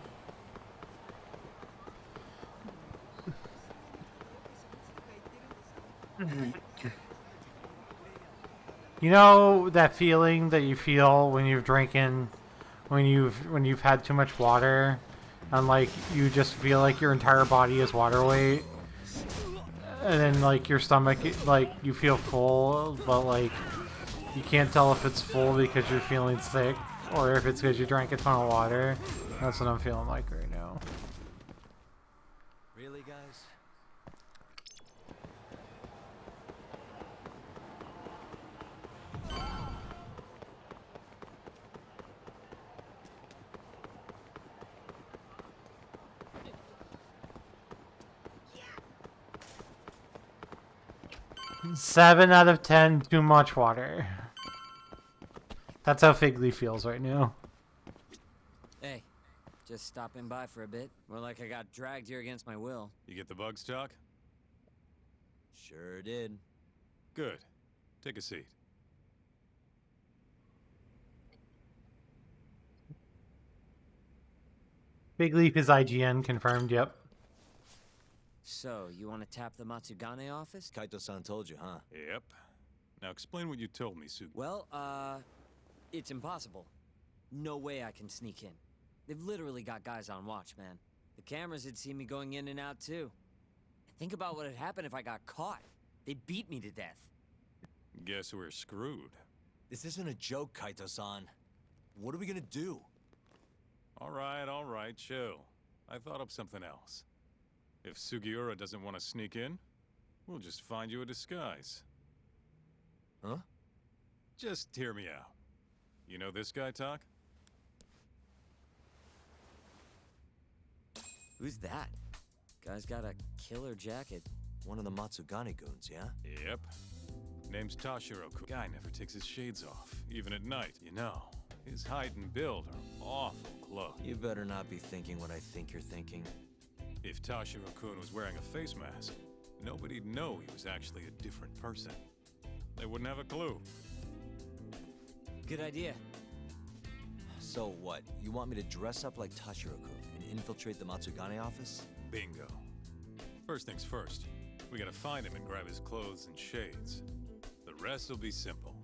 You know that feeling that you feel when you've drinking, when you've had too much water, and like you just feel like your entire body is water weight, and then like your stomach, like you feel full, but like you can't tell if it's full because you're feeling sick or if it's because you drank a ton of water. That's what I'm feeling like right now. Really, guys? Yeah. 7 out of 10, too much water. That's how Figley feels right now. Hey, just stopping by for a bit. More like I got dragged here against my will. You get the bugs, Doc? Sure did. Good. Take a seat. Big Leap is IGN confirmed, yep. So, you want to tap the Matsugane office? Kaito-san told you, huh? Yep. Now explain what you told me, Sugi. Well, it's impossible. No way I can sneak in. They've literally got guys on watch, man. The cameras had seen me going in and out, too. Think about what had happened if I got caught. They'd beat me to death. Guess we're screwed. This isn't a joke, Kaito-san. What are we gonna do? All right, chill. I thought up something else. If Sugiura doesn't want to sneak in, we'll just find you a disguise. Huh? Just hear me out. You know this guy, Talk? Who's that? Guy's got a killer jacket. One of the Matsugane goons, yeah? Yep. Name's Tashiro. Guy never takes his shades off, even at night. You know, his height and build are awful close. You better not be thinking what I think you're thinking. If Tashiro-kun was wearing a face mask, nobody'd know he was actually a different person. They wouldn't have a clue. Good idea. So what? You want me to dress up like Tashiro-kun and infiltrate the Matsugane office? Bingo. First things first, we gotta find him and grab his clothes and shades. The rest will be simple.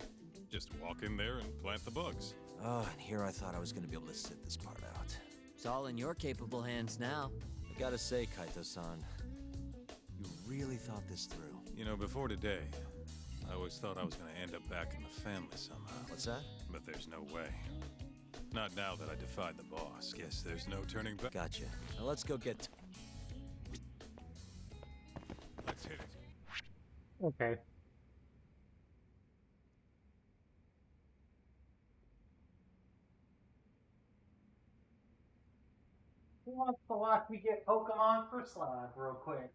Just walk in there and plant the bugs. Oh, and here I thought I was gonna be able to sit this part out. It's all in your capable hands now. I gotta say, Kaito-san, you really thought this through. You know, before today, I always thought I was gonna end up back in the family somehow. What's that? But there's no way. Not now that I defied the boss. Guess there's no turning back. Gotcha. Now let's go get... Let's hit it. Okay. Who wants to watch me get Pokemon for Slab real quick?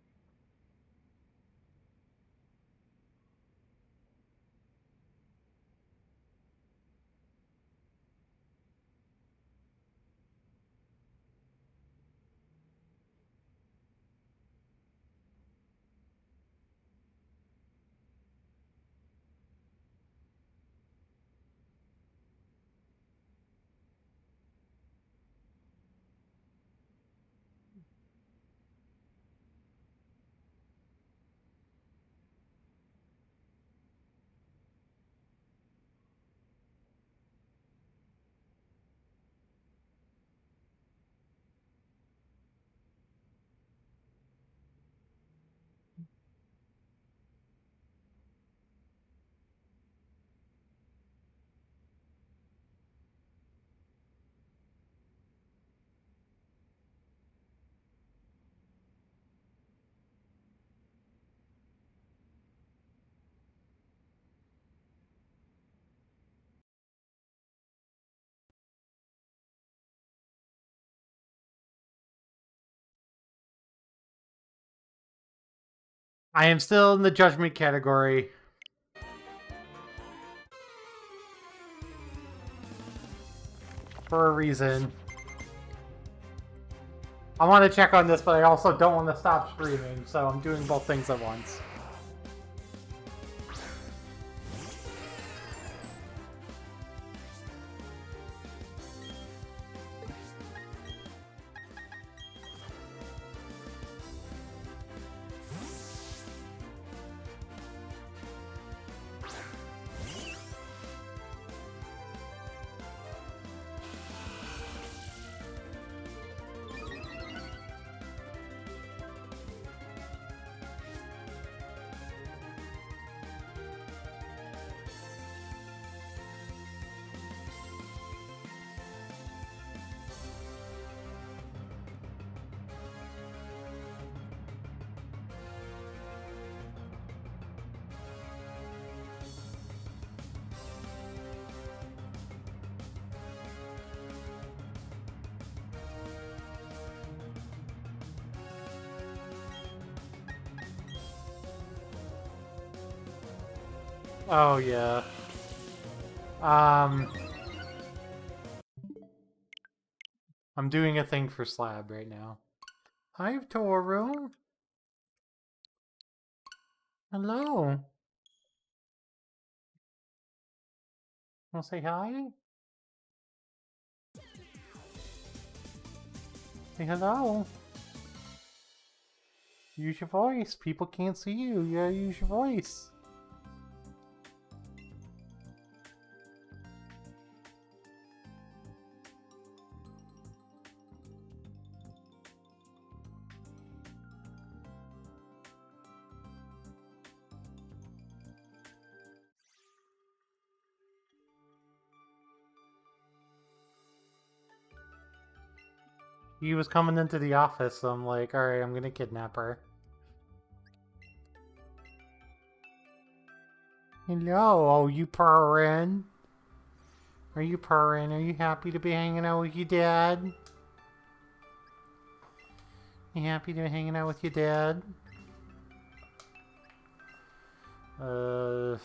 I am still in the judgment category. For a reason. I want to check on this, but I also don't want to stop streaming, so I'm doing both things at once. Oh, yeah. I'm doing a thing for Slab right now. Hi, Toro. Hello. Wanna say hi? Say hello. Use your voice. People can't see you. You gotta use your voice. He was coming into the office, so I'm like, alright, I'm gonna kidnap her. Hello, oh, you purring? Are you purring? Are you happy to be hanging out with your dad? You happy to be hanging out with your dad? Let's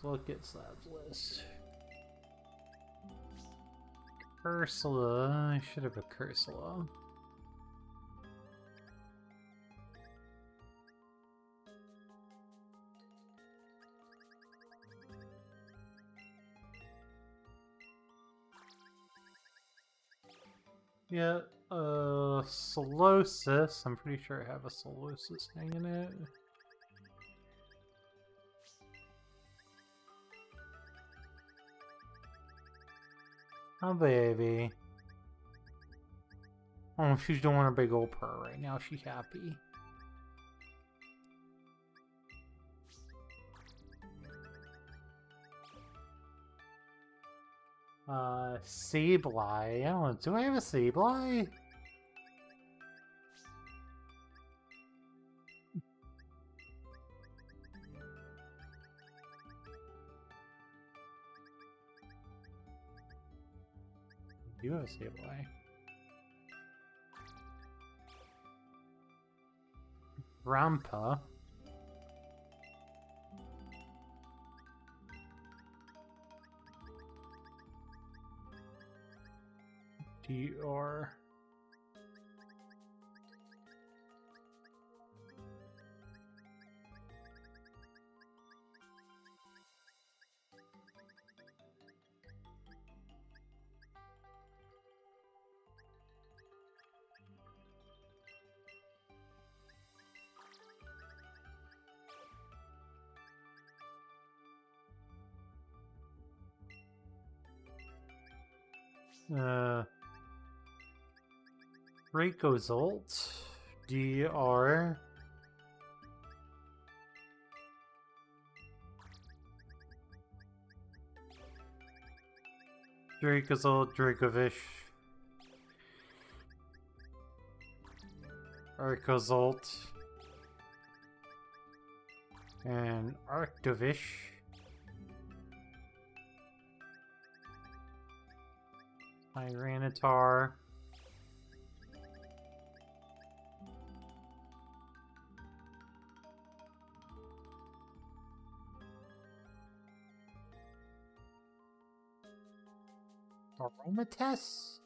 look at Slab's list. Ursula, I should have a Ursula. Yeah, Solosis. I'm pretty sure I have a Solosis hanging it. Oh, baby. Oh, she's doing a big old purr right now. She's happy. Sableye. I don't know. Do I have a Sableye? Do have a Sableye. Rampa. DR. Rayquazolt, DR. Rayquazolt, Dracovish. Arcozolt. And Arctovish. Tyranitar. Aromatess?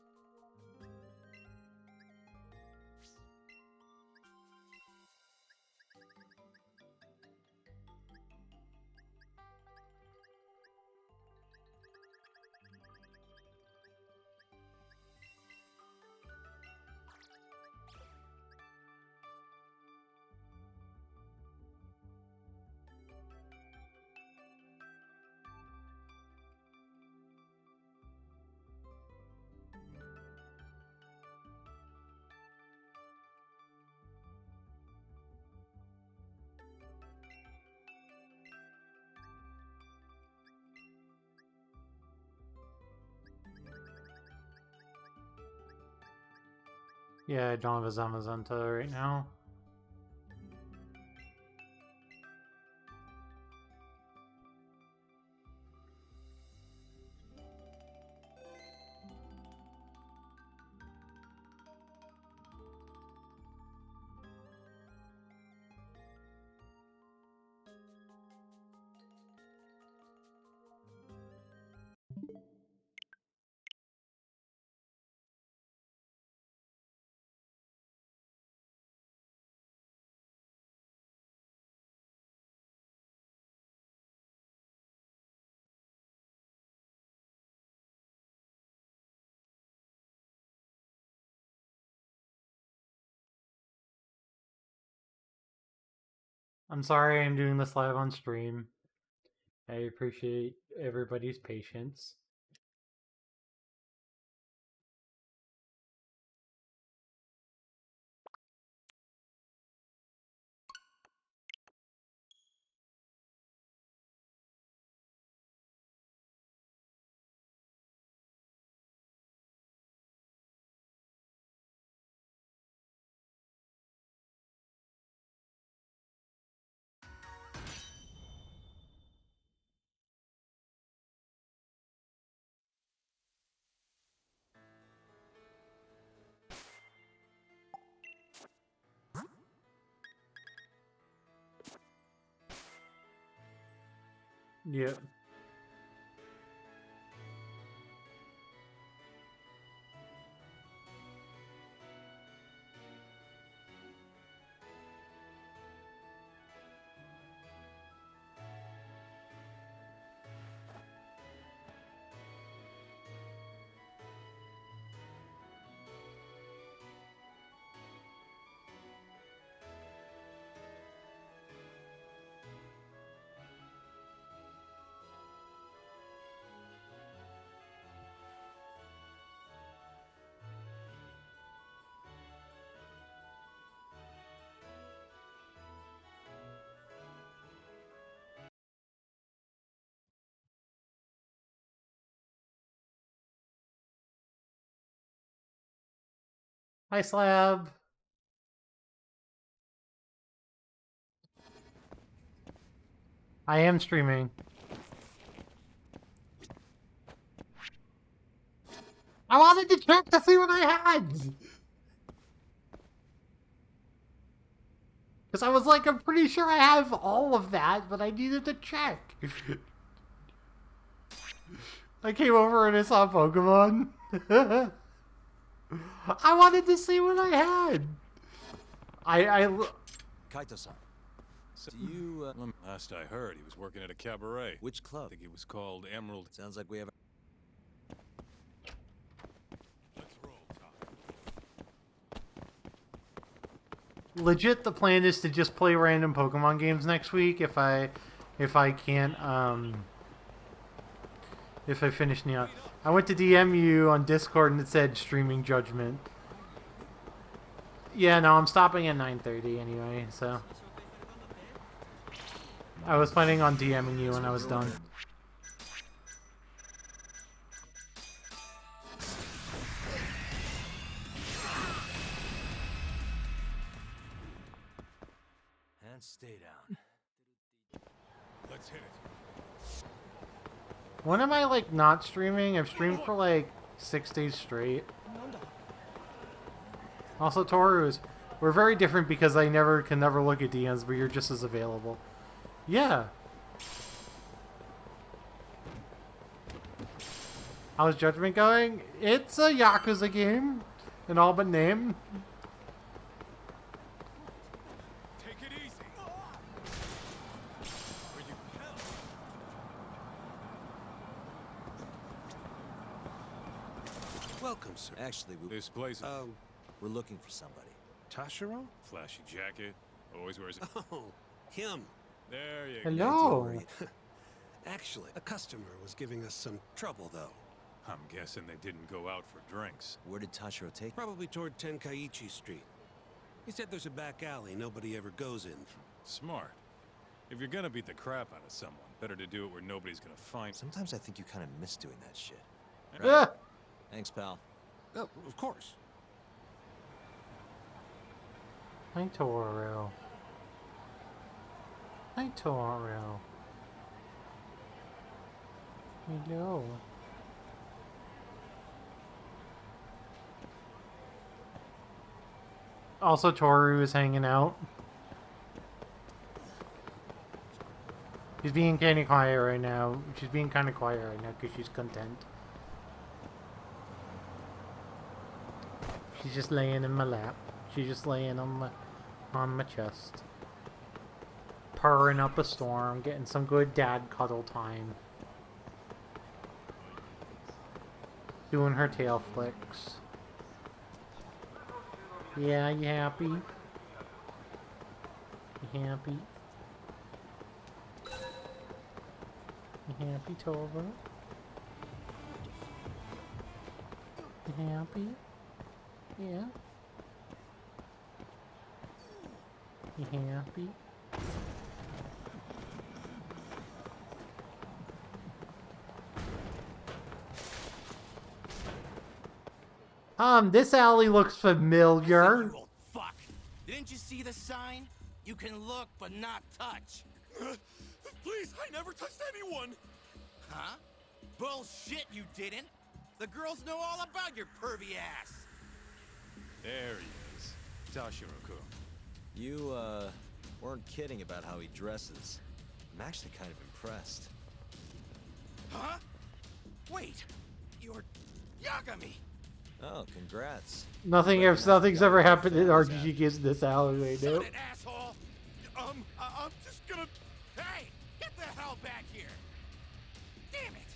Yeah, I don't have a Zamazenta right now. I'm sorry I'm doing this live on stream. I appreciate everybody's patience. Yeah. Hi, Slab. I am streaming. I wanted to check to see what I had! Because I was like, I'm pretty sure I have all of that, but I needed to check. I came over and I saw Pokemon. I wanted to see what I had. Kaito-san. So you, Last I heard, he was working at a cabaret. Which club? I think it was called Emerald. Sounds like we have... Legit, the plan is to just play random Pokemon games next week if I can't, if I finish Neon. I went to DM you on Discord and it said streaming judgment. Yeah, no, I'm stopping at 9:30 anyway, so. I was planning on DMing you when I was done. And stay down. Let's hit it. When am I, like, not streaming? I've streamed for, like, 6 days straight. Also, Toru we're very different because I can never look at DMs, but you're just as available. Yeah. How's Judgment going? It's a Yakuza game, in all but name. Take it easy. Where you Welcome, sir. Actually, This place. we're looking for somebody. Tashiro? Flashy jacket. Always wears it. Oh, him. There you Hello. go. Don't worry. Actually, a customer was giving us some trouble, though. I'm guessing they didn't go out for drinks. Where did Tashiro take? Probably toward Tenkaichi Street. He said there's a back alley nobody ever goes in. Smart. If you're gonna beat the crap out of someone, better to do it where nobody's gonna find. Sometimes I think you kind of miss doing that shit. Yeah. Thanks, pal. Oh, of course. Hi, Toro. Hi, Toro. Hello. Also, Toru is hanging out. She's being kind of quiet right now. She's being kind of quiet right now because she's content. She's just laying in my lap. She's just laying on my chest. Purring up a storm, getting some good dad cuddle time. Doing her tail flicks. Yeah, you happy? You happy? You happy, Tova? You happy? Yeah? You happy? This alley looks familiar. You old fuck! Didn't you see the sign? You can look but not touch. Please, I never touched anyone! Huh? Bullshit, you didn't! The girls know all about your pervy ass! There he is. Tashiro-kun. You, weren't kidding about how he dresses. I'm actually kind of impressed. Huh? Wait, you're Yagami! Oh, congrats. Nothing's ever happened in RPG games in this alleyway, Shut nope. it, asshole! I'm just gonna... Hey! Get the hell back here! Damn it!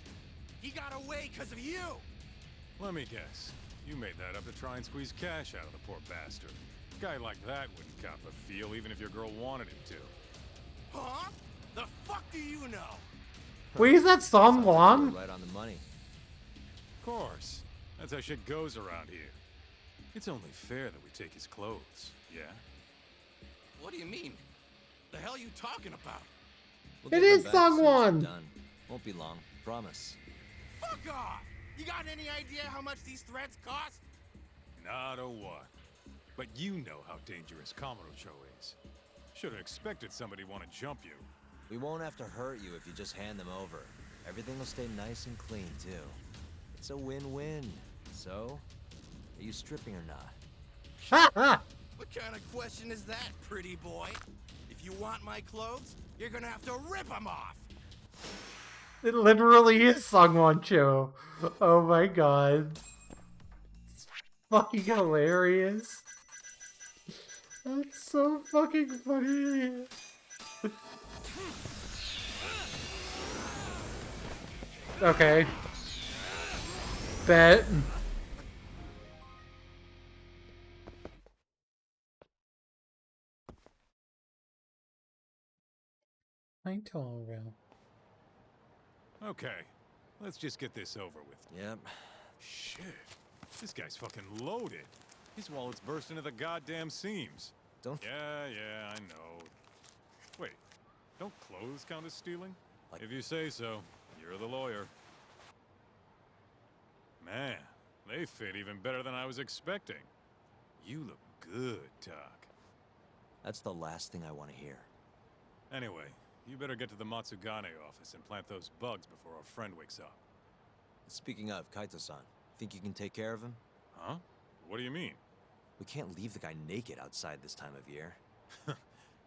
He got away because of you! Let me guess. You made that up to try and squeeze cash out of the poor bastard. A guy like that wouldn't cop a feel even if your girl wanted him to. Huh? The fuck do you know? Wait, is that someone? Right on the money. Of course. That's how shit goes around here. It's only fair that we take his clothes, yeah? What do you mean? The hell you talking about? We'll It get them is back as soon as we're someone. done. Won't be long. Promise. Fuck off! You got any idea how much these threads cost? Not a what. But you know how dangerous Kamurocho is. Should have expected somebody want to jump you. We won't have to hurt you if you just hand them over. Everything will stay nice and clean, too. It's a win-win. So, are you stripping or not? What kind of question is that, pretty boy? If you want my clothes, you're gonna have to rip them off! It literally is Sungwon Cho. Oh my god. It's fucking hilarious. That's so fucking funny. Okay. Bet. I told you. Okay, let's just get this over with. Yep. Shit. This guy's fucking loaded. His wallet's burst into the goddamn seams. Don't... Yeah, I know. Wait, don't clothes count as stealing? If you say so, you're the lawyer. Man, they fit even better than I was expecting. You look good, Doc. That's the last thing I want to hear. Anyway, you better get to the Matsugane office and plant those bugs before our friend wakes up. Speaking of, Kaito-san, think you can take care of him? Huh? What do you mean? We can't leave the guy naked outside this time of year.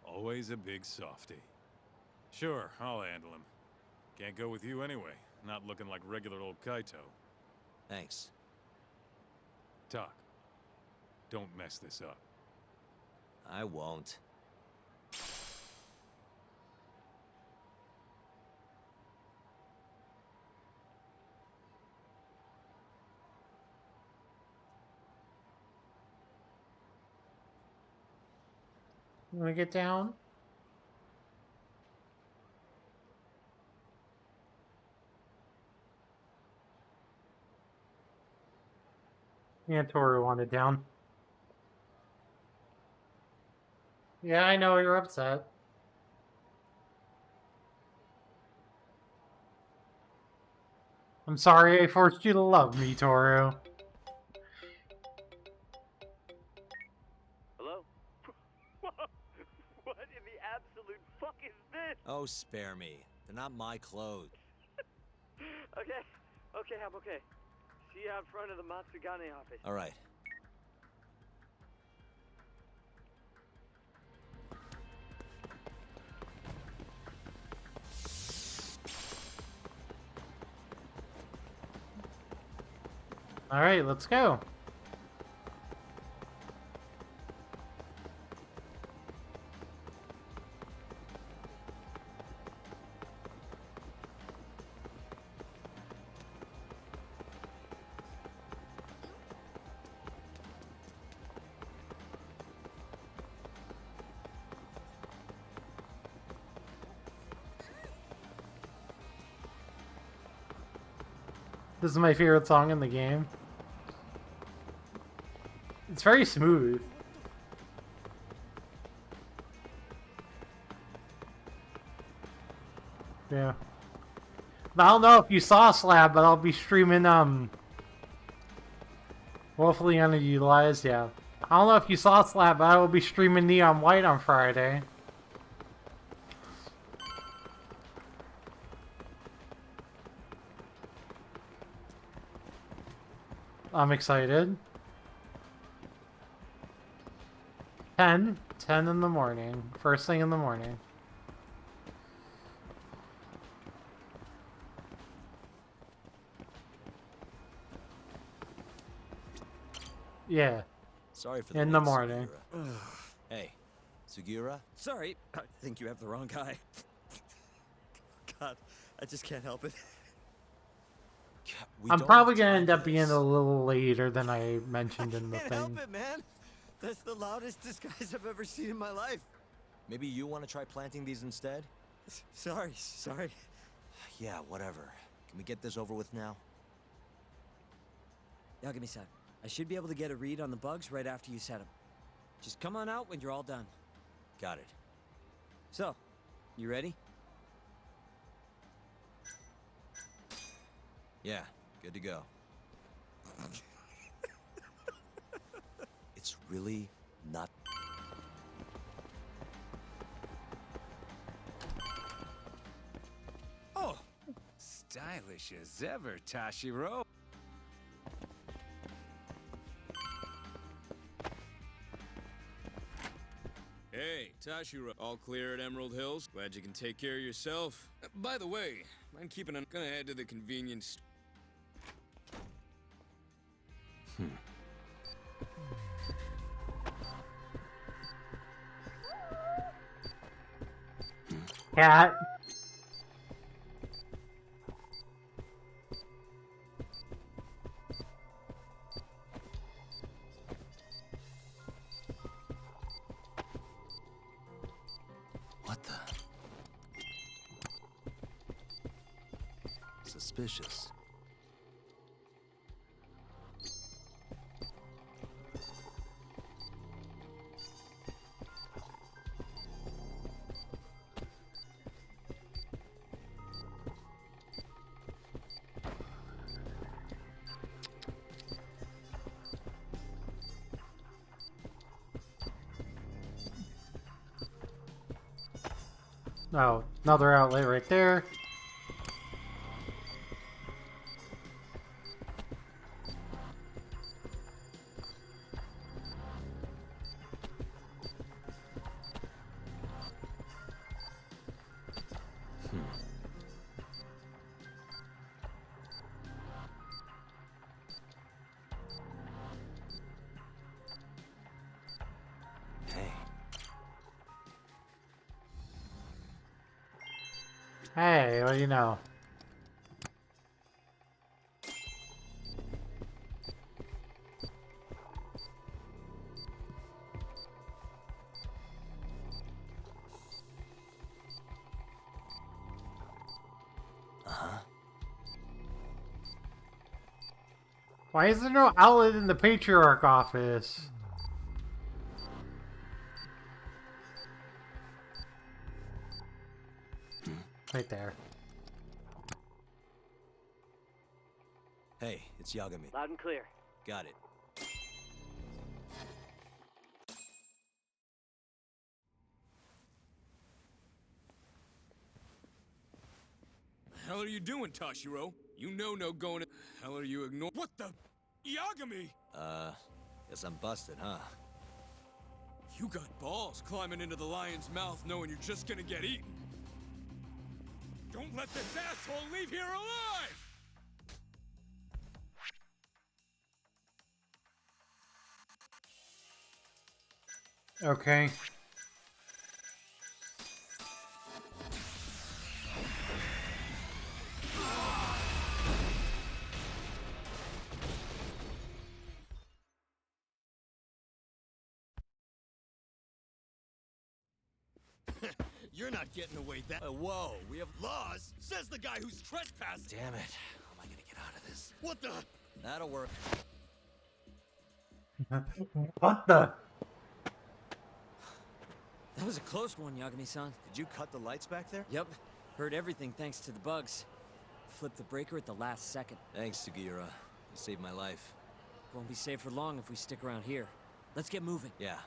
Always a big softy. Sure, I'll handle him. Can't go with you anyway, not looking like regular old Kaito. Thanks. Doc, don't mess this up. I won't. You wanna get down? Yeah, Toru wanted down. Yeah, I know you're upset. I'm sorry I forced you to love me, Toru. Hello? What in the absolute fuck is this? Oh, spare me. They're not my clothes. Okay, I'm okay. See you out front of the Matsugane office. All right. All right, let's go. This is my favorite song in the game. It's very smooth. Yeah. I don't know if you saw Slab, but I'll be streaming woefully underutilized, yeah. I don't know if you saw Slab, but I will be streaming Neon White on Friday. I'm excited. 10 in the morning. First thing in the morning. Yeah. Sorry for the in the wait, morning. Sugiura. Hey, Sugiura? Sorry, I think you have the wrong guy. God, I just can't help it. I'm probably gonna end up being a little later than I mentioned in the Can't help thing. it, man. That's the loudest disguise I've ever seen in my life. Maybe you want to try planting these instead? Sorry. Yeah, whatever. Can we get this over with now? Yagami-san, I should be able to get a read on the bugs right after you set them. Just come on out when you're all done. Got it. So, you ready? Yeah, good to go. It's really not... Oh, stylish as ever, Tashiro. Hey, Tashiro. All clear at Emerald Hills? Glad you can take care of yourself. By the way, mind keeping an... Gonna head to the convenience... Cat. What the? Suspicious. Oh, another outlet right there. Hey, well, you know. Uh-huh. Why is there no outlet in the Patriarch office? Right there. Hey, it's Yagami. Loud and clear. Got it. The hell are you doing, Tashiro? You know no going to... Hell are you ignoring... What the... Yagami! Guess I'm busted, huh? You got balls climbing into the lion's mouth knowing you're just gonna get eaten. Don't let this asshole leave here alive! Okay. You're not getting away that. Whoa, we have Laws, says the guy who's trespassed. Damn it. How am I gonna get out of this? What the? That'll work. What the? That was a close one, Yagami-san. Did you cut the lights back there? Yep. Heard everything thanks to the bugs. Flipped the breaker at the last second. Thanks, Sugiura. You saved my life. Won't be safe for long if we stick around here. Let's get moving. Yeah.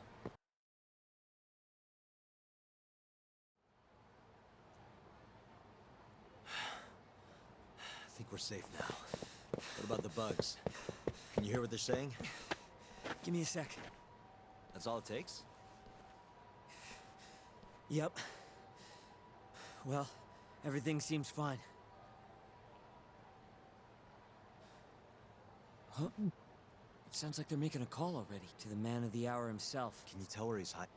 I think we're safe now. What about the bugs? Can you hear what they're saying? Give me a sec. That's all it takes? Yep. Well, everything seems fine. Huh? It sounds like they're making a call already to the man of the hour himself. Can you tell where he's hiding?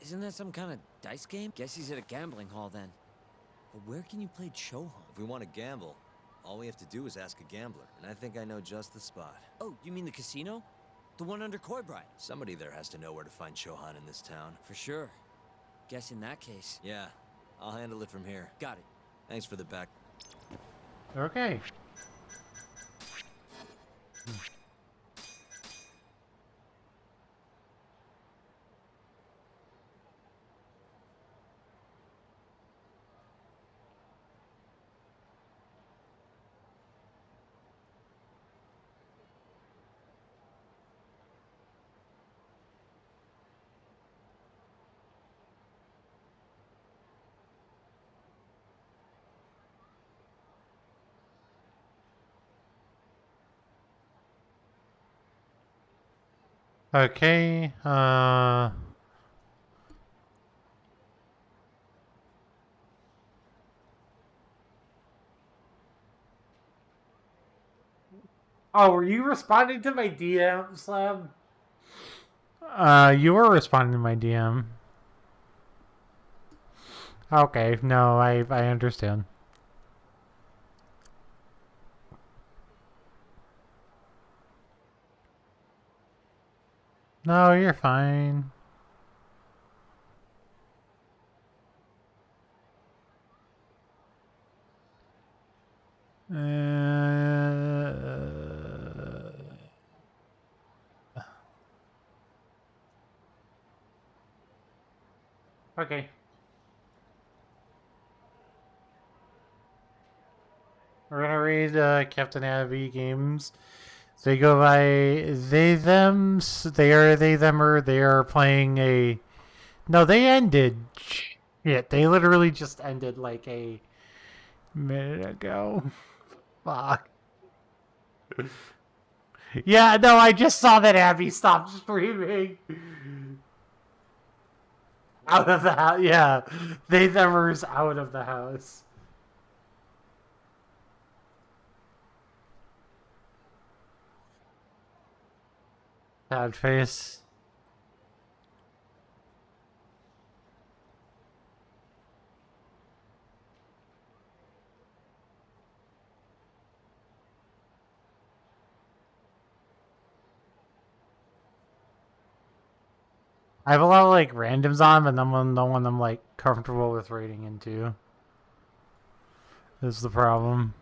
Isn't that some kind of dice game? Guess he's at a gambling hall then. But where can you play Chohan? If we want to gamble, all we have to do is ask a gambler, and I think I know just the spot. Oh, you mean the casino? The one under Koibride? Somebody there has to know where to find Chohan in this town. For sure. Guess in that case. Yeah, I'll handle it from here. Got it. Thanks for the back. Okay. Okay, Oh, were you responding to my DM, Slab? You were responding to my DM. Okay, no, I understand. No, you're fine. Okay. We're gonna read Captain Abby games. They go by they thems. They are they themmer. They are playing a. No, they ended. Shit, they literally just ended like a minute ago. Fuck. Yeah, no, I just saw that Abby stopped streaming. Out of the house, yeah. They themmer's out of the house. Sad face. I have a lot of like randoms on, but no one I'm like comfortable with raiding into. Is the problem.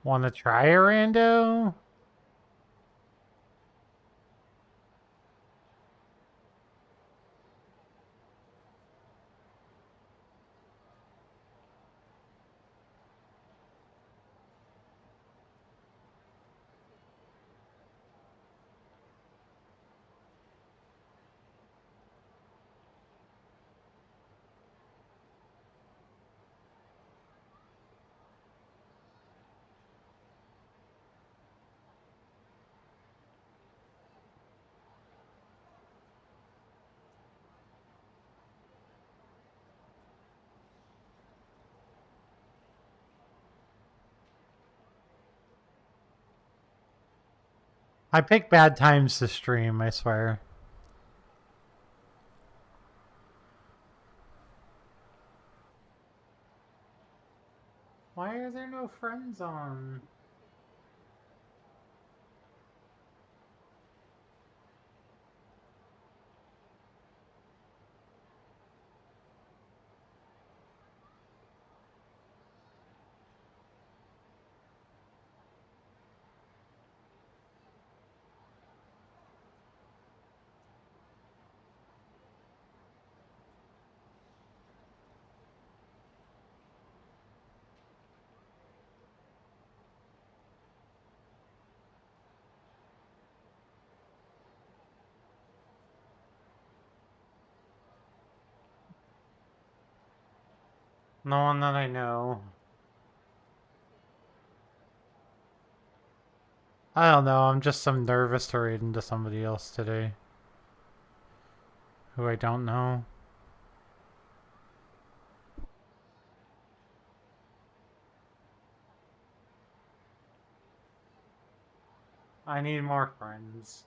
Want to try a rando? I pick bad times to stream, I swear. Why are there no friends on? No one that I know. I don't know, I'm just so nervous to raid into somebody else today. Who I don't know. I need more friends.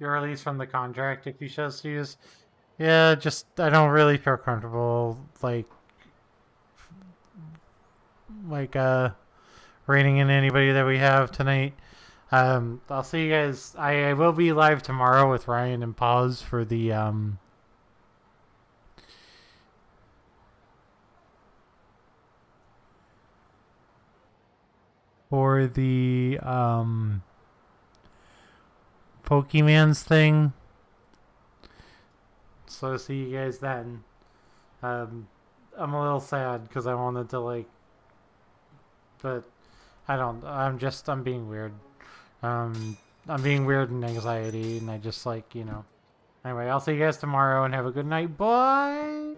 You're released from the contract if you chose to use. Yeah, just I don't really feel comfortable raiding in anybody that we have tonight. I'll see you guys. I will be live tomorrow with Ryan and Pause for the Pokemon's thing. So see you guys then. I'm a little sad because I wanted to but I'm being weird. I'm being weird and anxiety, and I just Anyway, I'll see you guys tomorrow and have a good night. Bye!